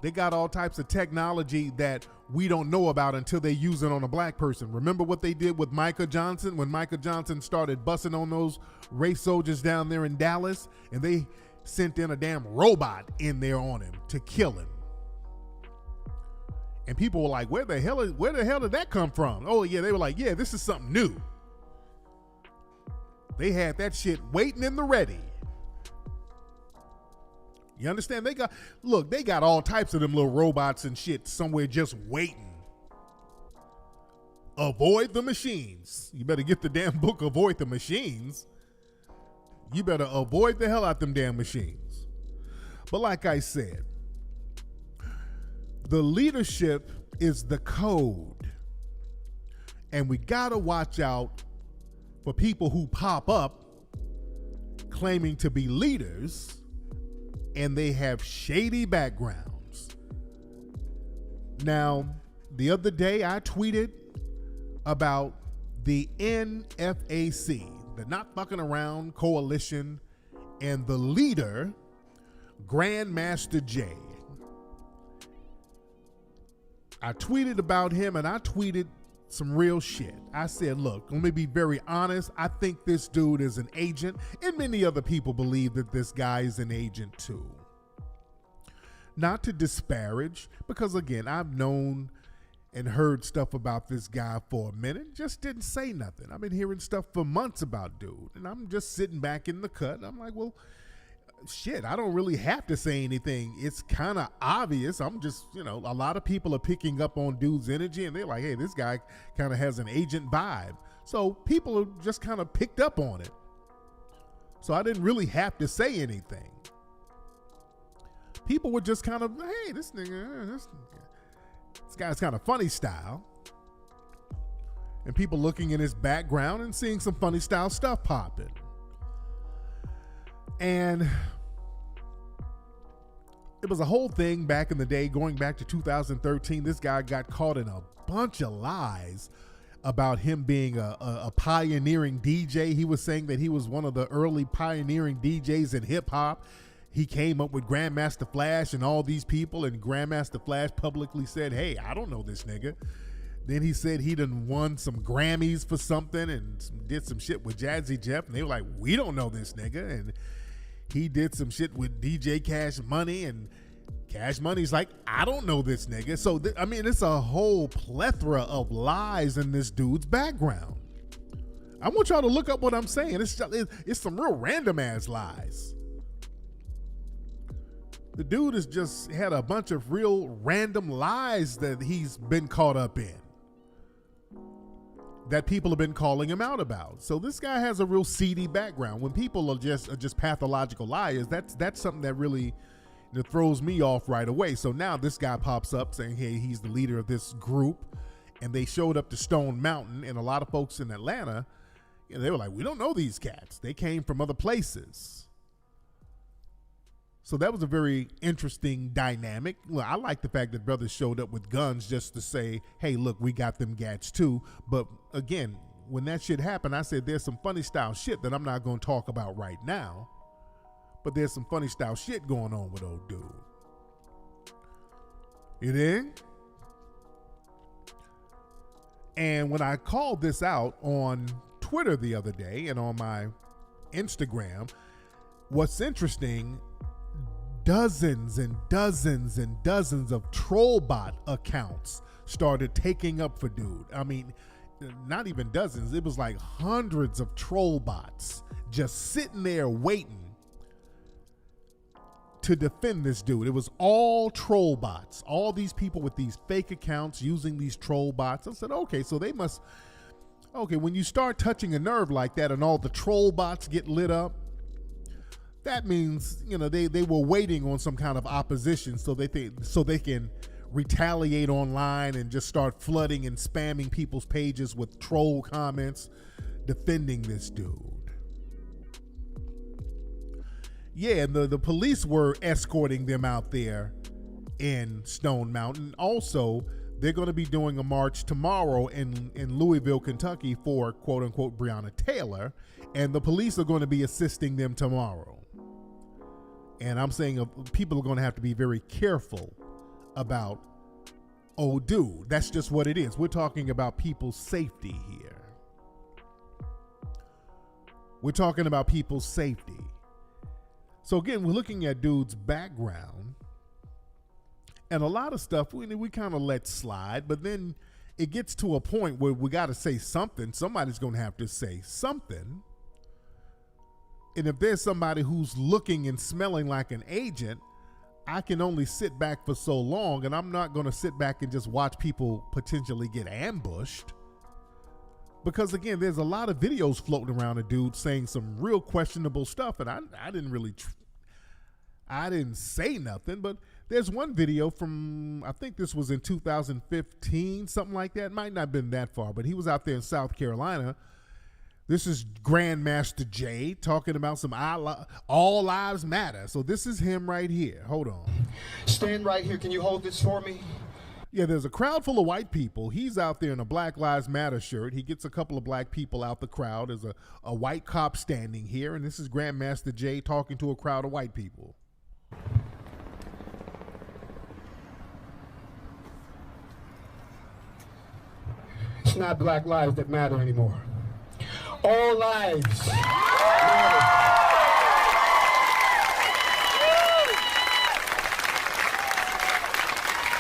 They got all types of technology that we don't know about until they use it on a black person. Remember what they did with Micah Johnson when Micah Johnson started busting on those race soldiers down there in Dallas, and they sent in a damn robot in there on him to kill him. And people were like, where the hell did that come from? Oh yeah, they were like, yeah, this is something new. They had that shit waiting in the ready. You understand? They got all types of them little robots and shit somewhere just waiting. Avoid the machines. You better get the damn book, Avoid the Machines. You better avoid the hell out them damn machines. But like I said, the leadership is the code. And we gotta watch out for people who pop up claiming to be leaders and they have shady backgrounds. Now, the other day I tweeted about the NFAC, the Not Fucking Around Coalition, and the leader, Grandmaster Jay. I tweeted about him, and I tweeted some real shit. I said, look, let me be very honest. I think this dude is an agent, and many other people believe that this guy is an agent too. Not to disparage, because again, I've known and heard stuff about this guy for a minute, just didn't say nothing. I've been hearing stuff for months about dude, and I'm just sitting back in the cut, and I'm like, well, shit, I don't really have to say anything. It's kind of obvious. I'm just, a lot of people are picking up on dude's energy, and they're like, hey, this guy kind of has an agent vibe. So people are just kind of picked up on it. So I didn't really have to say anything. People were just kind of, hey, this guy's kind of funny style. And people looking in his background and seeing some funny style stuff popping. And it was a whole thing back in the day, going back to 2013. This guy got caught in a bunch of lies about him being a pioneering DJ. He was saying that he was one of the early pioneering DJs in hip hop. He came up with Grandmaster Flash and all these people, and Grandmaster Flash publicly said, hey, I don't know this nigga. Then he said he done won some Grammys for something and did some shit with Jazzy Jeff, and they were like, we don't know this nigga. And he did some shit with DJ Cash Money, and Cash Money's like, I don't know this nigga. So, it's a whole plethora of lies in this dude's background. I want y'all to look up what I'm saying. It's some real random ass lies. The dude has just had a bunch of real random lies that he's been caught up in, that people have been calling him out about. So this guy has a real seedy background. When people are just pathological liars, that's something that really throws me off right away. So now this guy pops up saying, hey, he's the leader of this group, and they showed up to Stone Mountain, and a lot of folks in Atlanta, they were like, we don't know these cats. They came from other places. So that was a very interesting dynamic. Well, I like the fact that brothers showed up with guns just to say, hey, look, we got them gats too. But again, when that shit happened, I said there's some funny style shit that I'm not going to talk about right now. But there's some funny style shit going on with old dude. You dig? And when I called this out on Twitter the other day and on my Instagram, what's interesting, dozens and dozens and dozens of trollbot accounts started taking up for dude. I mean, not even dozens. It was like hundreds of troll bots just sitting there waiting to defend this dude. It was all troll bots. All these people with these fake accounts using these troll bots. I said, okay, so they must, when you start touching a nerve like that and all the troll bots get lit up, that means, they were waiting on some kind of opposition so they can retaliate online and just start flooding and spamming people's pages with troll comments defending this dude. Yeah, and the police were escorting them out there in Stone Mountain. Also, they're going to be doing a march tomorrow in Louisville, Kentucky for quote unquote Breonna Taylor, and the police are going to be assisting them tomorrow. And I'm saying people are going to have to be very careful about, oh, dude, that's just what it is. We're talking about people's safety here. We're talking about people's safety. So again, we're looking at dude's background, and a lot of stuff we kind of let slide, but then it gets to a point where we got to say something. Somebody's going to have to say something. And if there's somebody who's looking and smelling like an agent, I can only sit back for so long, and I'm not going to sit back and just watch people potentially get ambushed. Because again, there's a lot of videos floating around of dudes saying some real questionable stuff, and I didn't really, I didn't say nothing, but there's one video from, I think this was in 2015, something like that. Might not have been that far, but he was out there in South Carolina. This is Grandmaster Jay talking about some all lives matter. So this is him right here. Hold on. Stand right here. Can you hold this for me? Yeah, there's a crowd full of white people. He's out there in a Black Lives Matter shirt. He gets a couple of black people out the crowd. There's a white cop standing here, and this is Grandmaster Jay talking to a crowd of white people. not black lives that matter anymore. All lives matter.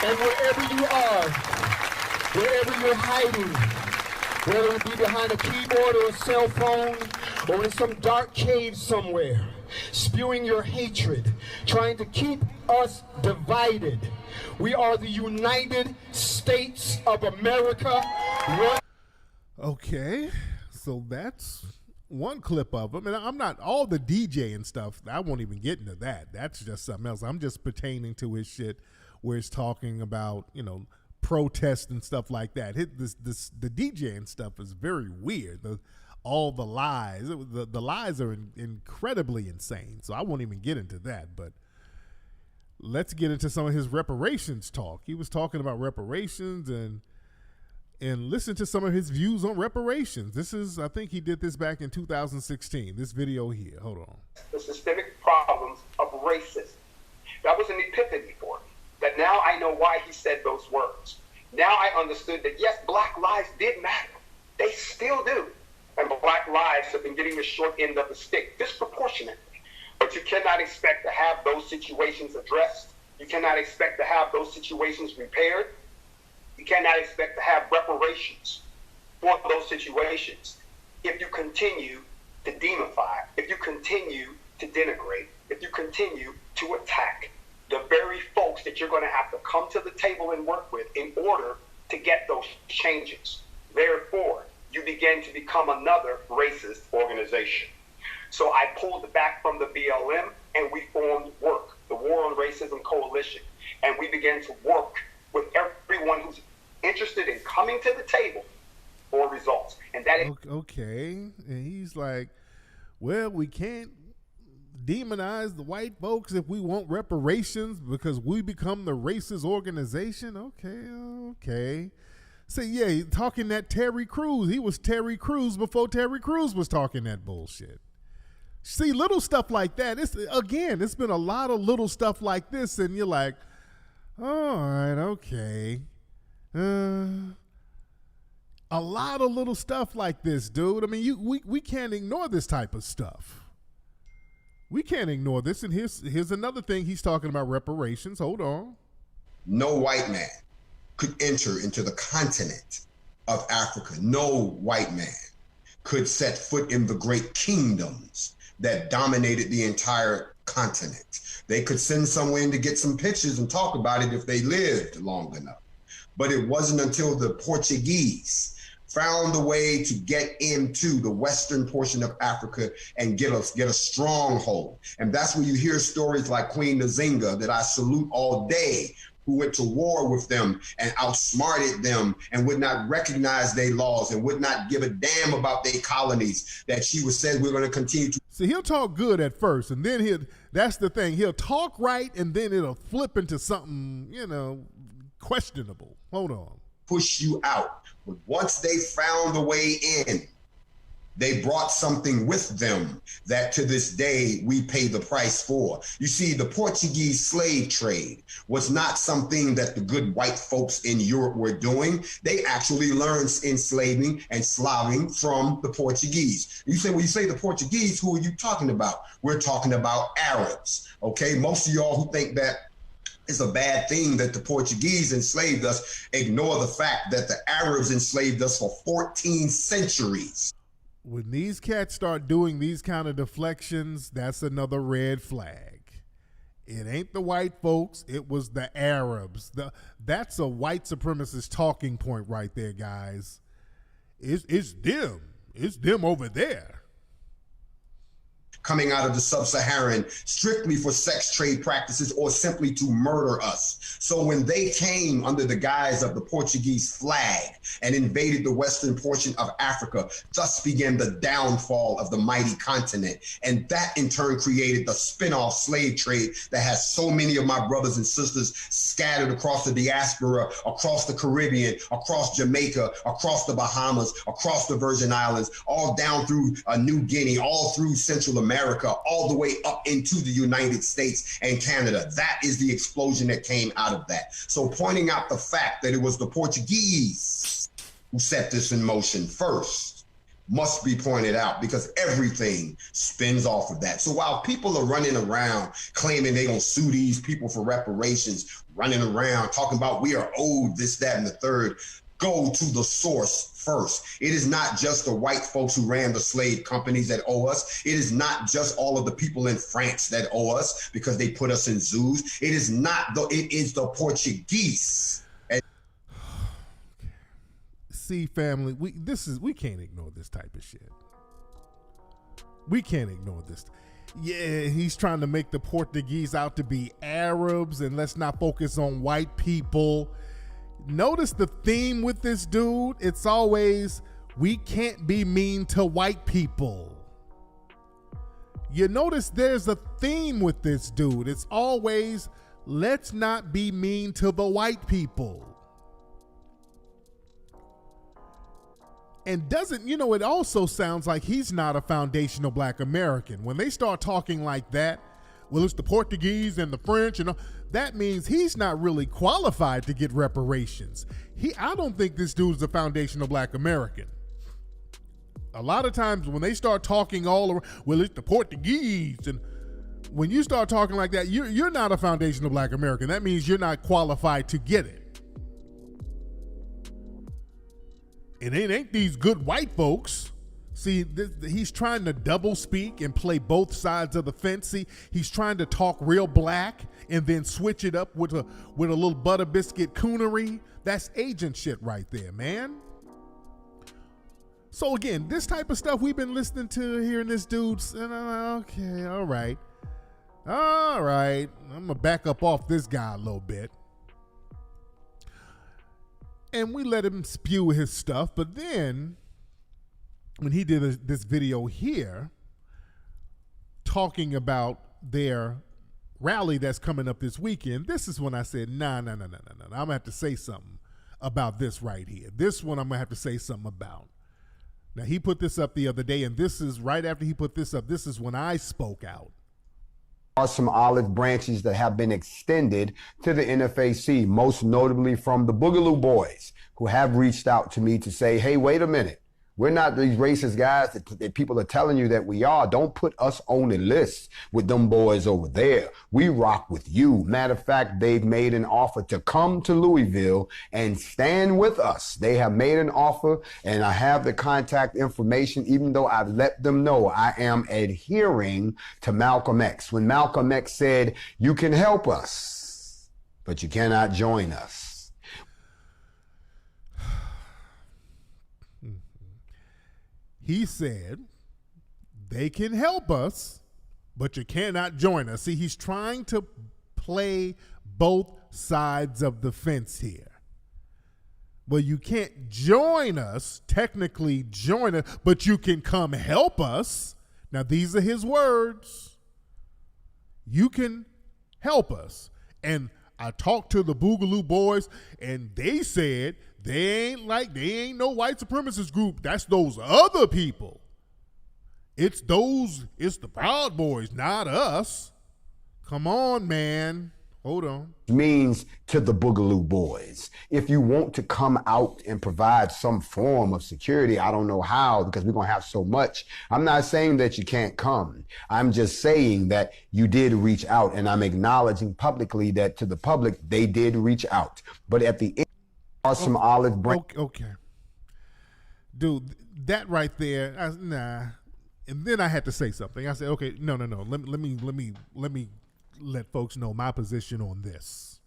And wherever you are, wherever you're hiding, whether it be behind a keyboard or a cell phone, or in some dark cave somewhere, spewing your hatred, trying to keep us divided, we are the United States of America. Okay, so that's one clip of him. And I'm not, all the DJ and stuff, I won't even get into that. That's just something else. I'm just pertaining to his shit where he's talking about, you know, protest and stuff like that. The DJ and stuff is very weird. All the lies, the lies are incredibly insane. So I won't even get into that. But let's get into some of his reparations talk. He was talking about reparations and listen to some of his views on reparations. This is, I think he did this back in 2016. This video here. Hold on. The systemic problems of racism. That was an epiphany for me. That now I know why he said those words. Now I understood that, yes, black lives did matter. They still do. And black lives have been getting the short end of the stick disproportionately. But you cannot expect to have those situations addressed. You cannot expect to have those situations repaired. You cannot expect to have reparations for those situations if you continue to demify, if you continue to denigrate, if you continue to attack the very folks that you're going to have to come to the table and work with in order to get those changes. Therefore, you begin to become another racist organization. So I pulled back from the BLM and we formed WORK, the War on Racism Coalition. And we began to work with everyone who's interested in coming to the table for results. And that is okay. And he's like, well, we can't demonize the white folks if we want reparations because we become the racist organization. Okay. So yeah, talking that Terry Crews. He was Terry Crews before Terry Crews was talking that bullshit. See, little stuff like that. It's been a lot of little stuff like this, and you're like, all right, okay. A lot of little stuff like this, dude. I mean, we can't ignore this type of stuff. We can't ignore this. And here's another thing he's talking about reparations. Hold on. No white man could enter into the continent of Africa. No white man could set foot in the great kingdoms that dominated the entire continent. They could send someone in to get some pictures and talk about it if they lived long enough. But it wasn't until the Portuguese found a way to get into the western portion of Africa and get a stronghold. And that's when you hear stories like Queen Nzinga that I salute all day, who went to war with them and outsmarted them and would not recognize their laws and would not give a damn about their colonies, that she was said we're going to continue to. See, he'll talk good at first, and then that's the thing. He'll talk right, and then it'll flip into something, questionable. Hold on. Push you out. But once they found a way in, they brought something with them that to this day we pay the price for. You see, the Portuguese slave trade was not something that the good white folks in Europe were doing. They actually learned enslaving and slaving from the Portuguese. You say, when you say the Portuguese, who are you talking about? We're talking about Arabs, okay? Most of y'all who think that it's a bad thing that the Portuguese enslaved us ignore the fact that the Arabs enslaved us for 14 centuries. When these cats start doing these kind of deflections, that's another red flag. It ain't the white folks, it was the Arabs. That's a white supremacist talking point right there, guys. It's them. It's them over there. Coming out of the sub-Saharan strictly for sex trade practices or simply to murder us. So when they came under the guise of the Portuguese flag and invaded the western portion of Africa, thus began the downfall of the mighty continent. And that in turn created the spin-off slave trade that has so many of my brothers and sisters scattered across the diaspora, across the Caribbean, across Jamaica, across the Bahamas, across the Virgin Islands, all down through New Guinea, all through Central America, all the way up into the United States and Canada. That is the explosion that came out of that. So pointing out the fact that it was the Portuguese who set this in motion first must be pointed out, because everything spins off of that. So while people are running around claiming they're going to sue these people for reparations, running around talking about we are owed this, that, and the third, go to the source first. It is not just the white folks who ran the slave companies that owe us. It is not just all of the people in France that owe us because they put us in zoos. It is the Portuguese. See, family, we can't ignore this type of shit. We can't ignore this. Yeah, he's trying to make the Portuguese out to be Arabs, and let's not focus on white people. Notice the theme with this dude. It's always, we can't be mean to white people. You notice there's a theme with this dude. It's always, let's not be mean to the white people. And it also sounds like he's not a foundational black American. When they start talking like that, well, it's the Portuguese and the French and all, that means he's not really qualified to get reparations. I don't think this dude's a foundational black American. A lot of times when they start talking all around, well, it's the Portuguese, and when you start talking like that, you're not a foundational black American. That means you're not qualified to get it. And it ain't these good white folks. See, he's trying to double speak and play both sides of the fence. See, he's trying to talk real black and then switch it up with a little butter biscuit coonery. That's agent shit right there, man. So again, this type of stuff we've been listening to here in this dude's, okay, all right. I'm gonna back up off this guy a little bit. And we let him spew his stuff, but then when he did this video here talking about their rally that's coming up this weekend, this is when I said, no. I'm gonna have to say something about this right here. This one I'm gonna have to say something about. Now, he put this up the other day, and this is right after he put this up. This is when I spoke out. Are some olive branches that have been extended to the NFAC, most notably from the Boogaloo Boys, who have reached out to me to say, hey, wait a minute. We're not these racist guys that people are telling you that we are. Don't put us on the list with them boys over there. We rock with you. Matter of fact, they've made an offer to come to Louisville and stand with us. They have made an offer, and I have the contact information, even though I've let them know I am adhering to Malcolm X. When Malcolm X said, you can help us, but you cannot join us. He said, they can help us, but you cannot join us. See, he's trying to play both sides of the fence here. Well, you can't join us, technically join us, but you can come help us. Now, these are his words. You can help us. And I talked to the Boogaloo Boys, and they they ain't no white supremacist group. That's those other people. It's the Proud Boys, not us. Come on, man. Hold on. Means to the Boogaloo Boys. If you want to come out and provide some form of security, I don't know how, because we're going to have so much. I'm not saying that you can't come. I'm just saying that you did reach out, and I'm acknowledging publicly that to the public, they did reach out. But at the end, are some olive branches. Okay. Dude, that right there, nah. And then I had to say something. I said, okay, no. Let me let folks know my position on this.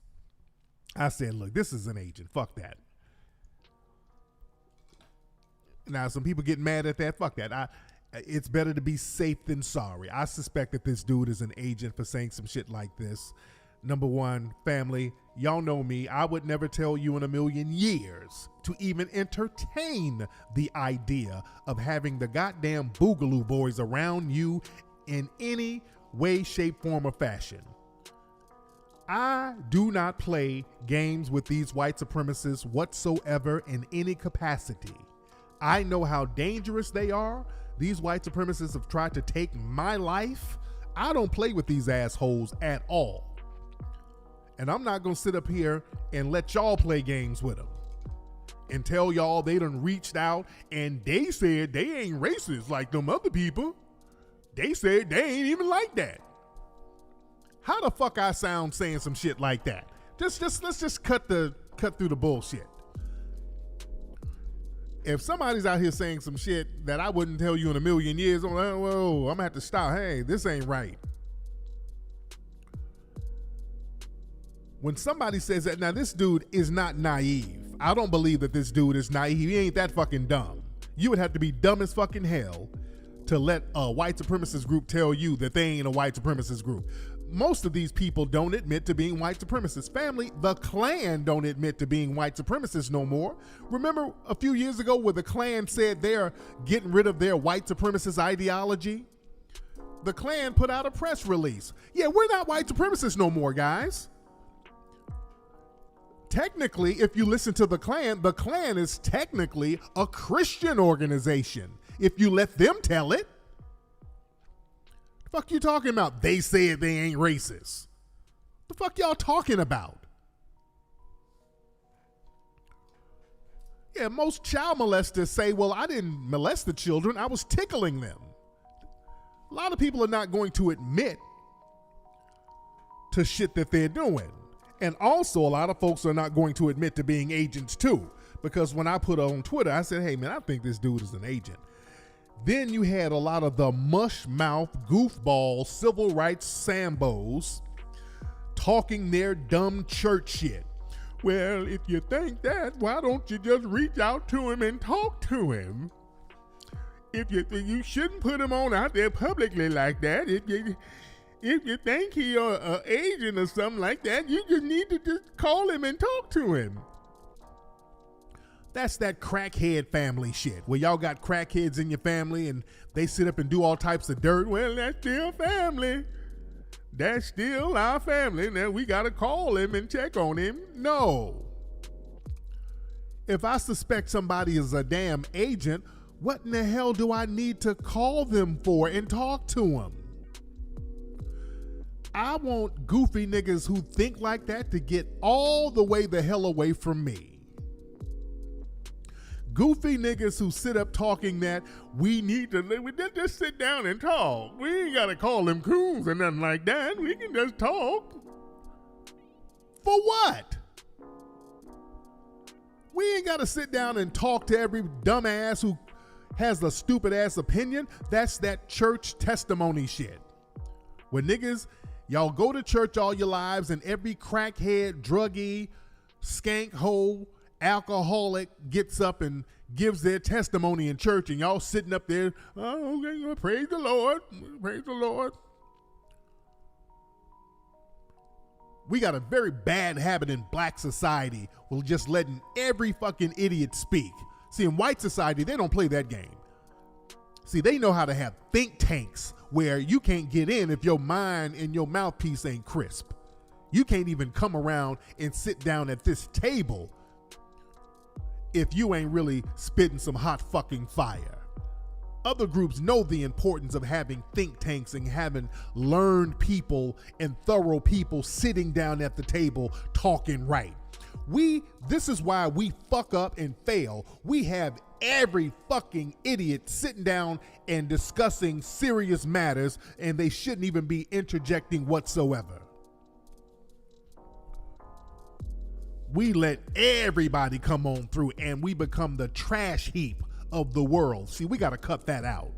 I said, look, this is an agent. Fuck that. Now, some people get mad at that. Fuck that. It's better to be safe than sorry. I suspect that this dude is an agent for saying some shit like this. Number one, family, y'all know me. I would never tell you in a million years to even entertain the idea of having the goddamn Boogaloo Boys around you in any way, shape, form, or fashion. I do not play games with these white supremacists whatsoever in any capacity. I know how dangerous they are. These white supremacists have tried to take my life. I don't play with these assholes at all. And I'm not going to sit up here and let y'all play games with them. and tell y'all they done reached out and they said they ain't racist like them other people. They said they ain't even like that. How the fuck I sound saying some shit like that? Let's just cut through the bullshit. If somebody's out here saying some shit that I wouldn't tell you in a million years, I'm like, whoa, I'm gonna have to stop. Hey, this ain't right. When somebody says that, now this dude is not naive. I don't believe that this dude is naive. He ain't that fucking dumb. You would have to be dumb as fucking hell to let a white supremacist group tell you that they ain't a white supremacist group. Most of these people don't admit to being white supremacists. Family, the Klan don't admit to being white supremacists no more. Remember a few years ago where the Klan said they're getting rid of their white supremacist ideology? The Klan put out a press release. Yeah, we're not white supremacists no more, guys. Technically, if you listen to the Klan is technically a Christian organization. If you let them tell it. The fuck you talking about? They said they ain't racist. The fuck y'all talking about? Yeah, most child molesters say, well, I didn't molest the children, I was tickling them. A lot of people are not going to admit to shit that they're doing. And also, a lot of folks are not going to admit to being agents too. Because when I put on Twitter, I said, hey man, I think this dude is an agent. Then you had a lot of the mush mouth, goofball, civil rights sambos talking their dumb church shit. Well, if you think that, why don't you just reach out to him and talk to him? If you shouldn't put him on out there publicly like that. If you think he an agent or something like that, you just need to just call him and talk to him. That's that crackhead family shit, where y'all got crackheads in your family and they sit up and do all types of dirt. Well, that's still family. That's still our family. Now we got to call him and check on him. No. If I suspect somebody is a damn agent, what in the hell do I need to call them for and talk to them? I want goofy niggas who think like that to get all the way the hell away from me. Goofy niggas who sit up talking that we need to just sit down and talk. We ain't got to call them coons or nothing like that. We can just talk. For what? We ain't got to sit down and talk to every dumbass who has a stupid ass opinion. That's that church testimony shit. When niggas, y'all go to church all your lives and every crackhead, druggie, skank hole, alcoholic gets up and gives their testimony in church and y'all sitting up there, oh, okay, praise the Lord, praise the Lord. We got a very bad habit in black society with just letting every fucking idiot speak. See, in white society, they don't play that game. See, they know how to have think tanks where you can't get in if your mind and your mouthpiece ain't crisp. You can't even come around and sit down at this table if you ain't really spitting some hot fucking fire. Other groups know the importance of having think tanks and having learned people and thorough people sitting down at the table talking right. This is why we fuck up and fail. We have every fucking idiot sitting down and discussing serious matters, and they shouldn't even be interjecting whatsoever. We let everybody come on through and we become the trash heap of the world. See, we got to cut that out.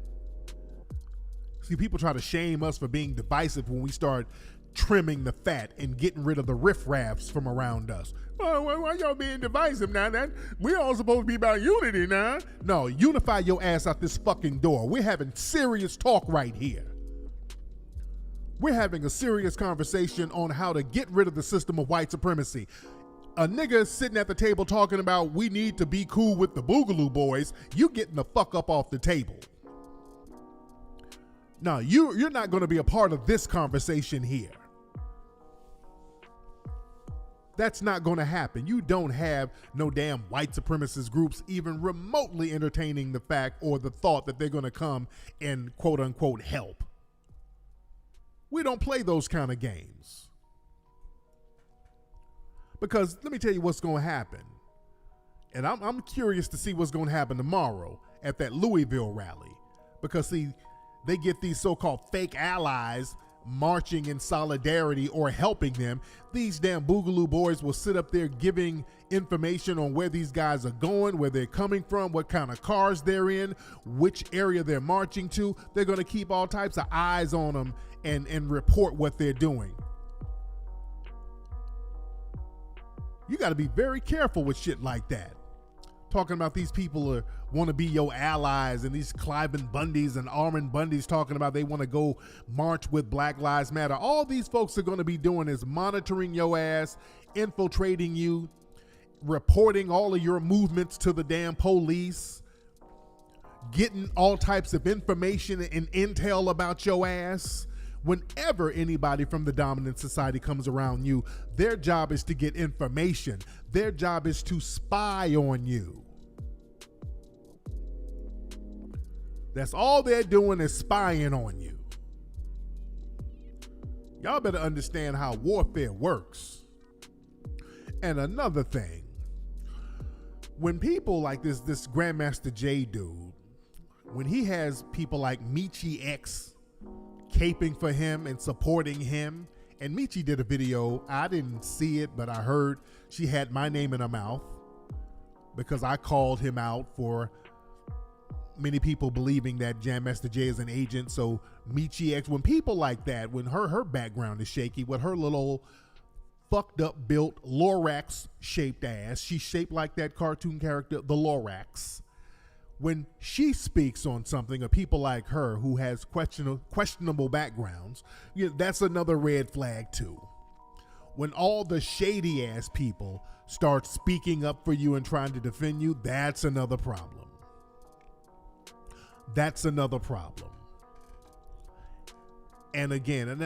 See, people try to shame us for being divisive when we start trimming the fat and getting rid of the riffraffs from around us. Why y'all being divisive now? We all supposed to be about unity now. No, unify your ass out this fucking door. We're having serious talk right here. We're having a serious conversation on how to get rid of the system of white supremacy. A nigga sitting at the table talking about we need to be cool with the Boogaloo Boys, you getting the fuck up off the table. No, you're not going to be a part of this conversation here. That's not going to happen. You don't have no damn white supremacist groups even remotely entertaining the fact or the thought that they're going to come and quote unquote help. We don't play those kind of games. Because let me tell you what's going to happen. And I'm curious to see what's going to happen tomorrow at that Louisville rally. Because, see, they get these so-called fake allies marching in solidarity or helping them. These damn Boogaloo boys will sit up there giving information on where these guys are going, where they're coming from, what kind of cars they're in, which area they're marching to. They're going to keep all types of eyes on them and report what they're doing. You got to be very careful with shit like that. Talking about these people want to be your allies, and these Cliven Bundys and Armand Bundys talking about they want to go march with Black Lives Matter. All these folks are going to be doing is monitoring your ass, infiltrating you, reporting all of your movements to the damn police, getting all types of information and intel about your ass. Whenever anybody from the dominant society comes around you, their job is to get information. Their job is to spy on you. That's all they're doing is spying on you. Y'all better understand how warfare works. And another thing, when people like this Grandmaster J dude, when he has people like Michi X caping for him and supporting him, and Michi did a video, I didn't see it, but I heard she had my name in her mouth because I called him out for many people believing that Jam Master Jay is an agent. So Michi X, when people like that, when her background is shaky with her little fucked up built Lorax shaped ass, she's shaped like that cartoon character, the Lorax. When she speaks on something, or people like her who has questionable backgrounds, that's another red flag too. When all the shady ass people start speaking up for you and trying to defend you, that's another problem. That's another problem. And again,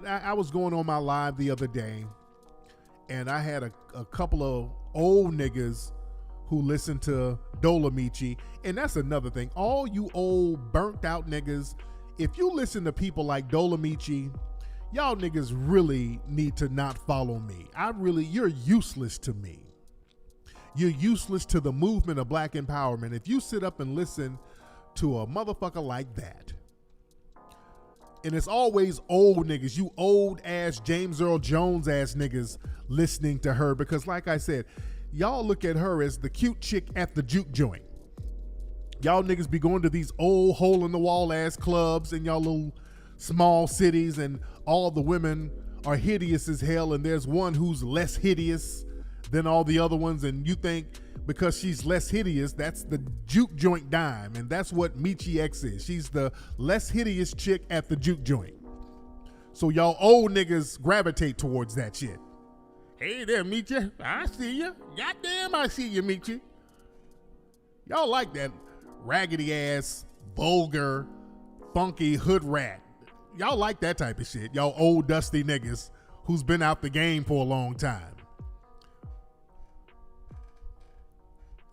I was going on my live the other day, and I had a couple of old niggas who listen to Dolamichi, and that's another thing. All you old burnt out niggas, if you listen to people like Dolamichi, y'all niggas really need to not follow me. You're useless to me. You're useless to the movement of black empowerment. If you sit up and listen to a motherfucker like that, and it's always old niggas, you old ass James Earl Jones ass niggas listening to her, because like I said, y'all look at her as the cute chick at the juke joint. Y'all niggas be going to these old hole in the wall ass clubs in y'all little small cities, and all the women are hideous as hell, and there's one who's less hideous than all the other ones, and you think because she's less hideous, that's the juke joint dime, and that's what Michi X is. She's the less hideous chick at the juke joint. So y'all old niggas gravitate towards that shit. Hey there, Michi. I see you. Goddamn, I see you, Michi. Y'all like that raggedy ass, vulgar, funky hood rat. Y'all like that type of shit. Y'all old dusty niggas who's been out the game for a long time.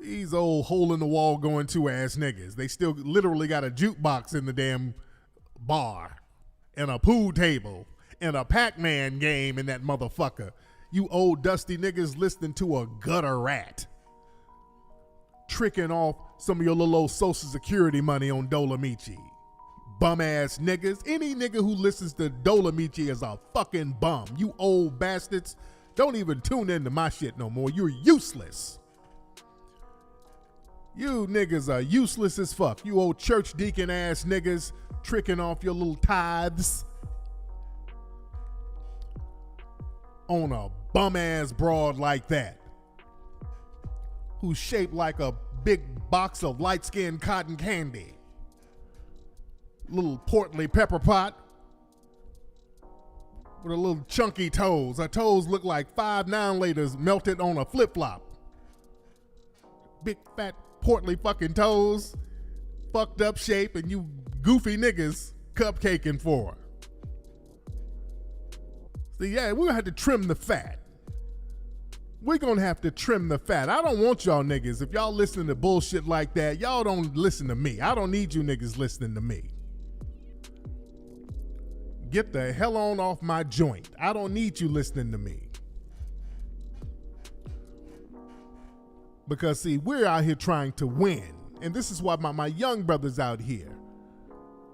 These old hole in the wall going to ass niggas. They still literally got a jukebox in the damn bar and a pool table and a Pac-Man game in that motherfucker. You old dusty niggas listening to a gutter rat tricking off some of your little old Social Security money on Dolamichi. Bum ass niggas. Any nigga who listens to Dolamichi is a fucking bum. You old bastards. Don't even tune into my shit no more. You're useless. You niggas are useless as fuck. You old church deacon ass niggas tricking off your little tithes on a bum ass broad like that, who's shaped like a big box of light skinned cotton candy. Little portly pepper pot with a little chunky toes. Her toes look like 5 9-laters melted on a flip flop. Big fat portly fucking toes, fucked up shape, and you goofy niggas cupcaking for her. So yeah, we're gonna have to trim the fat. We're gonna have to trim the fat. I don't want y'all niggas. If y'all listening to bullshit like that, y'all don't listen to me. I don't need you niggas listening to me. Get the hell on off my joint. I don't need you listening to me. Because, see, we're out here trying to win. And this is why my young brothers out here.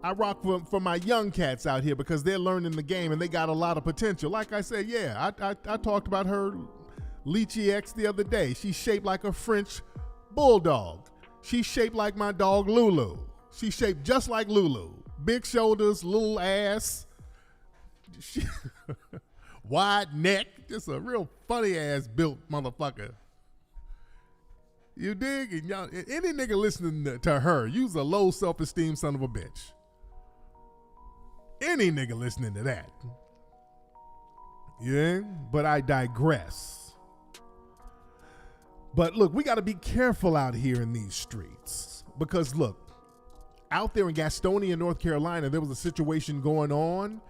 I rock for my young cats out here because they're learning the game and they got a lot of potential. Like I said, yeah, I talked about her, Lychee X, the other day. She's shaped like a French bulldog. She's shaped like my dog Lulu. She's shaped just like Lulu. Big shoulders, little ass, wide neck. Just a real funny ass built motherfucker. You dig? And y'all, any nigga listening to her, you's a low self-esteem son of a bitch. Any nigga listening to that. Yeah, but I digress. But look, we got to be careful out here in these streets. Because look, out there in Gastonia, North Carolina, there was a situation going on,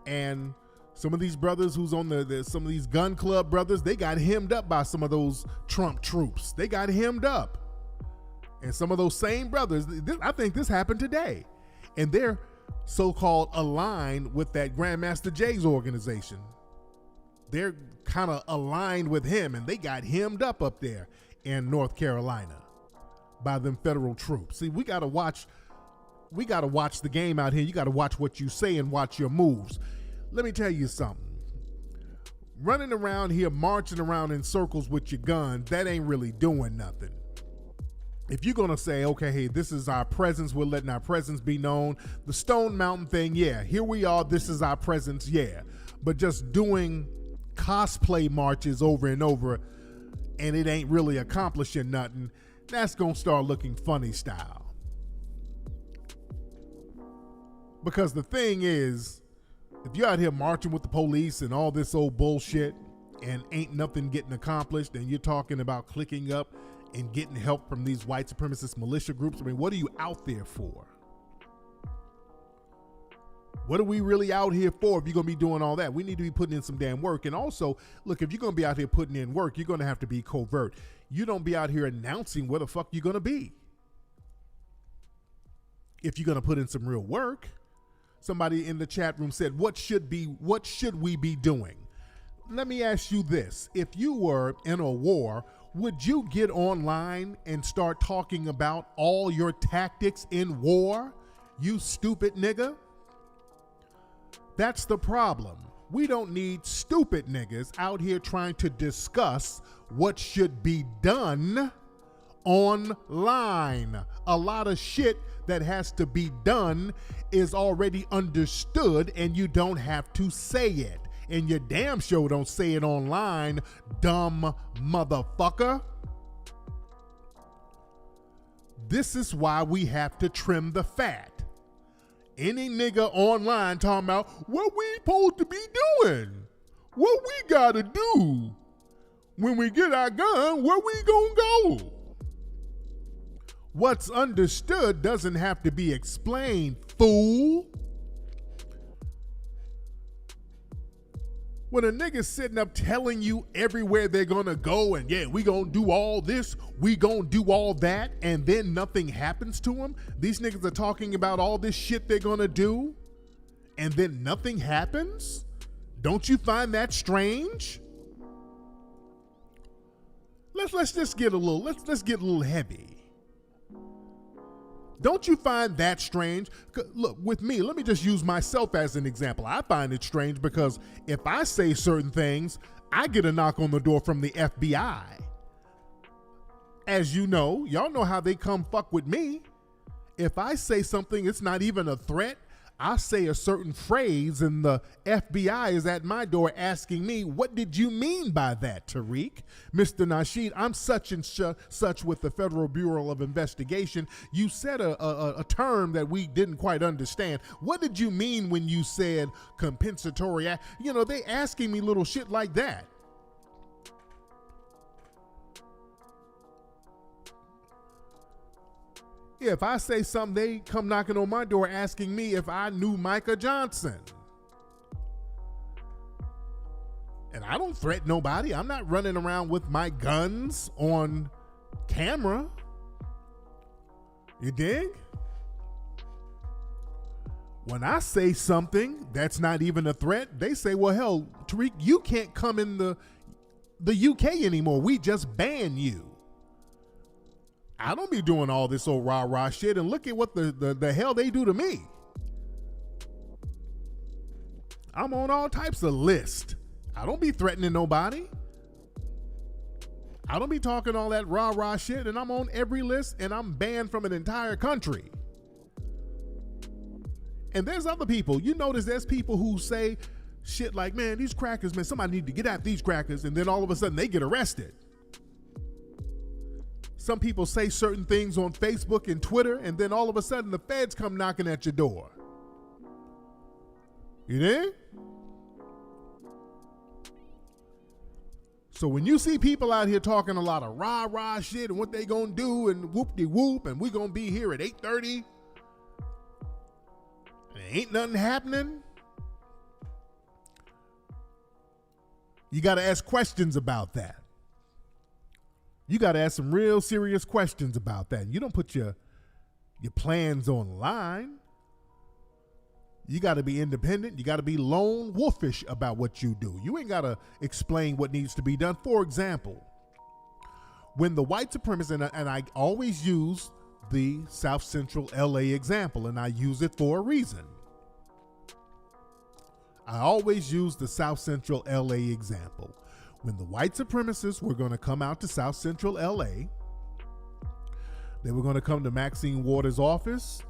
and some of these brothers who's on some of these gun club brothers, they got hemmed up by some of those Trump troops. They got hemmed up. And some of those same brothers, I think this happened today. And they're so-called aligned with that Grandmaster Jay's organization. They're kind of aligned with him, and they got hemmed up there in North Carolina by them federal troops. See, we got to watch the game out here. You got to watch what you say and watch your moves. Let me tell you something. Running around here, marching around in circles with your gun, that ain't really doing nothing. If you're going to say, okay, hey, this is our presence, we're letting our presence be known. The Stone Mountain thing, yeah, here we are, this is our presence, yeah. But just doing cosplay marches over and over, and it ain't really accomplishing nothing, that's going to start looking funny style. Because the thing is, if you're out here marching with the police and all this old bullshit and ain't nothing getting accomplished, and you're talking about clicking up and getting help from these white supremacist militia groups, I mean, what are you out there for? What are we really out here for if you're going to be doing all that? We need to be putting in some damn work. And also, look, if you're going to be out here putting in work, you're going to have to be covert. You don't be out here announcing where the fuck you're going to be. If you're going to put in some real work. Somebody in the chat room said, what should we be doing? Let me ask you this. If you were in a war, would you get online and start talking about all your tactics in war? You stupid nigga. That's the problem. We don't need stupid niggas out here trying to discuss what should be done online. A lot of shit that has to be done is already understood, and you don't have to say it. And you damn sure don't say it online, dumb motherfucker. This is why we have to trim the fat. Any nigga online talking about what we supposed to be doing, what we gotta do when we get our gun, where we gonna go? What's understood doesn't have to be explained, fool. When a nigga's sitting up telling you everywhere they're gonna go and yeah, we gonna do all this, we gonna do all that, and then nothing happens to them, these niggas are talking about all this shit they're gonna do, and then nothing happens? Don't you find that strange? Let's just get a little, let's get a little heavy. Don't you find that strange? Look, with me, let me just use myself as an example. I find it strange because if I say certain things, I get a knock on the door from the FBI. As you know, y'all know how they come fuck with me. If I say something, it's not even a threat. I say a certain phrase and the FBI is at my door asking me, what did you mean by that, Tariq? Mr. Nasheed, I'm such and such with the Federal Bureau of Investigation. You said a term that we didn't quite understand. What did you mean when you said compensatory? You know, they asking me little shit like that. If I say something, they come knocking on my door asking me if I knew Micah Johnson. And I don't threaten nobody. I'm not running around with my guns on camera. You dig? When I say something that's not even a threat, they say, well, hell, Tariq, you can't come in the UK anymore. We just ban you. I don't be doing all this old rah-rah shit, and look at what the hell they do to me. I'm on all types of lists. I don't be threatening nobody. I don't be talking all that rah-rah shit, and I'm on every list, and I'm banned from an entire country. And there's other people. You notice there's people who say shit like, man, these crackers, man, somebody need to get at these crackers, and then all of a sudden they get arrested. Some people say certain things on Facebook and Twitter, and then all of a sudden the feds come knocking at your door. You there? So when you see people out here talking a lot of rah-rah shit and what they gonna do and whoop-de-whoop and we gonna be here at 8:30 and ain't nothing happening, you gotta ask questions about that. You got to ask some real serious questions about that. You don't put your plans online. You got to be independent. You got to be lone wolfish about what you do. You ain't got to explain what needs to be done. For example, when the white supremacists, and I always use the South Central LA example, and I use it for a reason. I always use the South Central LA example. When the white supremacists were going to come out to South Central LA, they were going to come to Maxine Waters' office.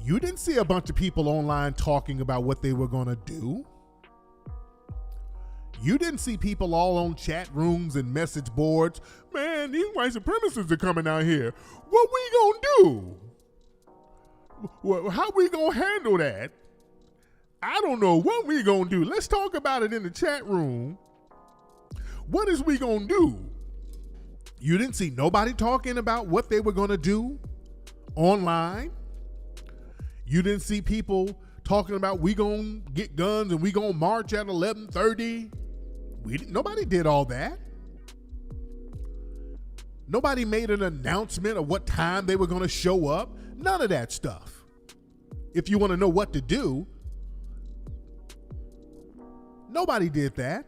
You didn't see a bunch of people online talking about what they were going to do. You didn't see people all on chat rooms and message boards. Man, these white supremacists are coming out here. What we going to do? How we going to handle that? I don't know what we going to do. Let's talk about it in the chat room. What is we gonna do? You didn't see nobody talking about what they were gonna do online. You didn't see people talking about we gonna get guns and we gonna march at 11:30. Nobody did all that. Nobody made an announcement of what time they were gonna show up. None of that stuff. If you want to know what to do, nobody did that.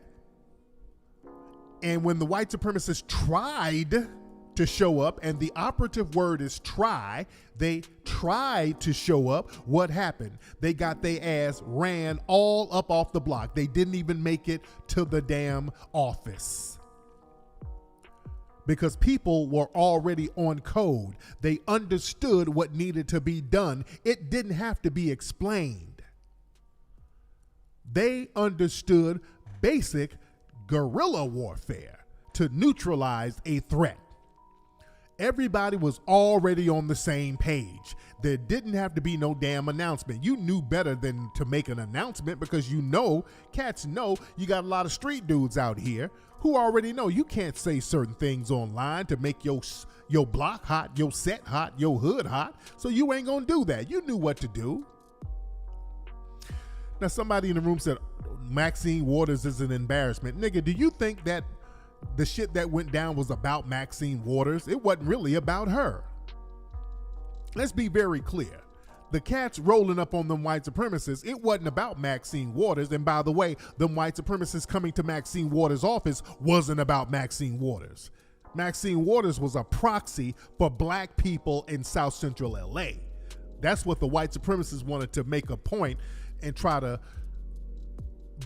And when the white supremacists tried to show up, and the operative word is try, they tried to show up, what happened? They got their ass ran all up off the block. They didn't even make it to the damn office. Because people were already on code. They understood what needed to be done. It didn't have to be explained. They understood basic guerrilla warfare to neutralize a threat. Everybody was already on the same page. There didn't have to be no damn announcement. You knew better than to make an announcement because you know, cats know, you got a lot of street dudes out here who already know you can't say certain things online to make your block hot, your set hot, your hood hot. So you ain't gonna do that. You knew what to do. Now somebody in the room said, Maxine Waters is an embarrassment. Nigga, do you think that the shit that went down was about Maxine Waters? It wasn't really about her. Let's be very clear. The cats rolling up on them white supremacists, it wasn't about Maxine Waters. And by the way, them white supremacists coming to Maxine Waters' office wasn't about Maxine Waters. Maxine Waters was a proxy for black people in South Central LA. That's what the white supremacists wanted to make a point and try to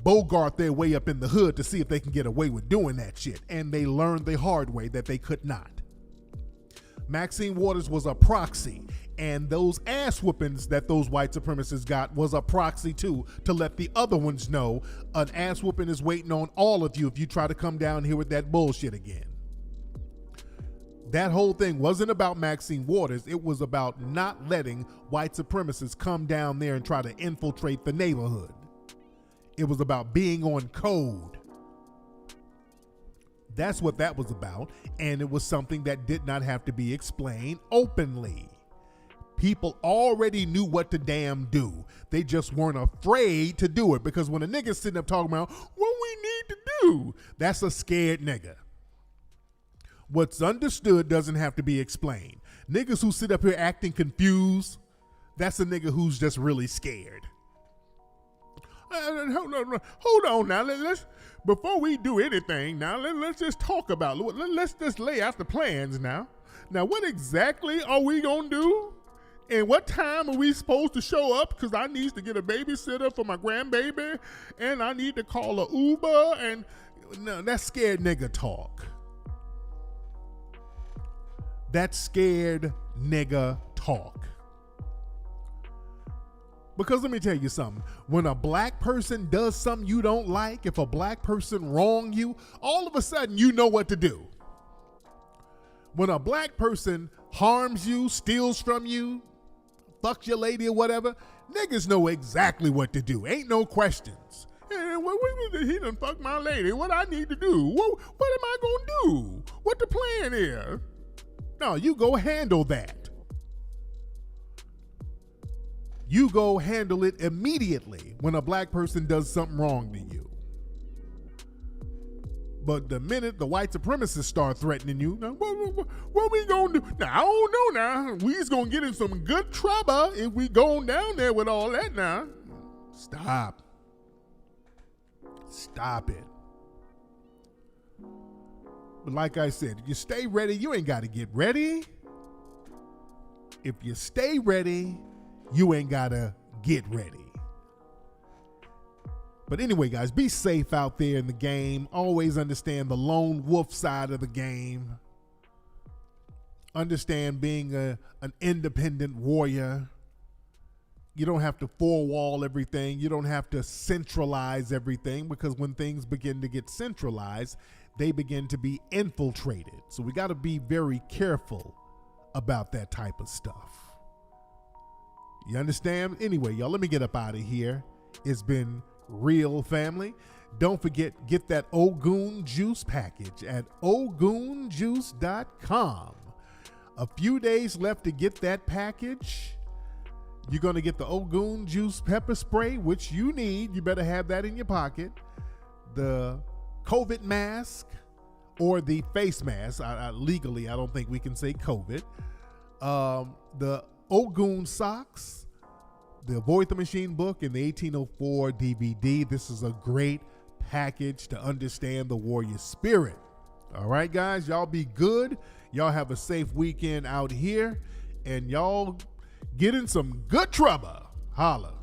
bogart their way up in the hood to see if they can get away with doing that shit. And they learned the hard way that they could not. Maxine Waters was a proxy, and those ass whoopings that those white supremacists got was a proxy too, to let the other ones know an ass whooping is waiting on all of you if you try to come down here with that bullshit again. That whole thing wasn't about Maxine Waters. It was about not letting white supremacists come down there and try to infiltrate the neighborhood. It was about being on code. That's what that was about. And it was something that did not have to be explained openly. People already knew what to damn do. They just weren't afraid to do it, because when a nigga's sitting up talking about what we need to do, that's a scared nigga. What's understood doesn't have to be explained. Niggas who sit up here acting confused, that's a nigga who's just really scared. Hold on now. Let's before we do anything now, let's just talk about. Let's just lay out the plans now. Now, what exactly are we going to do? And what time are we supposed to show up? Because I need to get a babysitter for my grandbaby, and I need to call a Uber, and no, that's scared nigga talk. That's scared nigga talk. Because let me tell you something. When a black person does something you don't like, if a black person wrong you, all of a sudden you know what to do. When a black person harms you, steals from you, fucks your lady or whatever, niggas know exactly what to do. Ain't no questions. Hey, he done fuck my lady. What I need to do? What am I gonna do? What the plan is? No, you go handle that. You go handle it immediately when a black person does something wrong to you. But the minute the white supremacists start threatening you, now, what we gonna do? Now, I don't know now. We's gonna get in some good trouble if we going down there with all that now. Stop. Stop it. But like I said, if you stay ready, you ain't got to get ready. If you stay ready, you ain't got to get ready. But anyway, guys, be safe out there in the game. Always understand the lone wolf side of the game. Understand being an independent warrior. You don't have to four-wall everything. You don't have to centralize everything, because when things begin to get centralized, they begin to be infiltrated. So we got to be very careful about that type of stuff. You understand? Anyway, y'all, let me get up out of here. It's been real, family. Don't forget, get that Ogun Juice package at ogunjuice.com. A few days left to get that package. You're going to get the Ogun Juice pepper spray, which you need. You better have that in your pocket. The COVID mask or the face mask. Legally, I don't think we can say COVID. The Ogun socks, the Avoid the Machine book, and the 1804 DVD. This is a great package to understand the warrior spirit. All right, guys, y'all be good. Y'all have a safe weekend out here, and y'all get in some good trouble. Holla.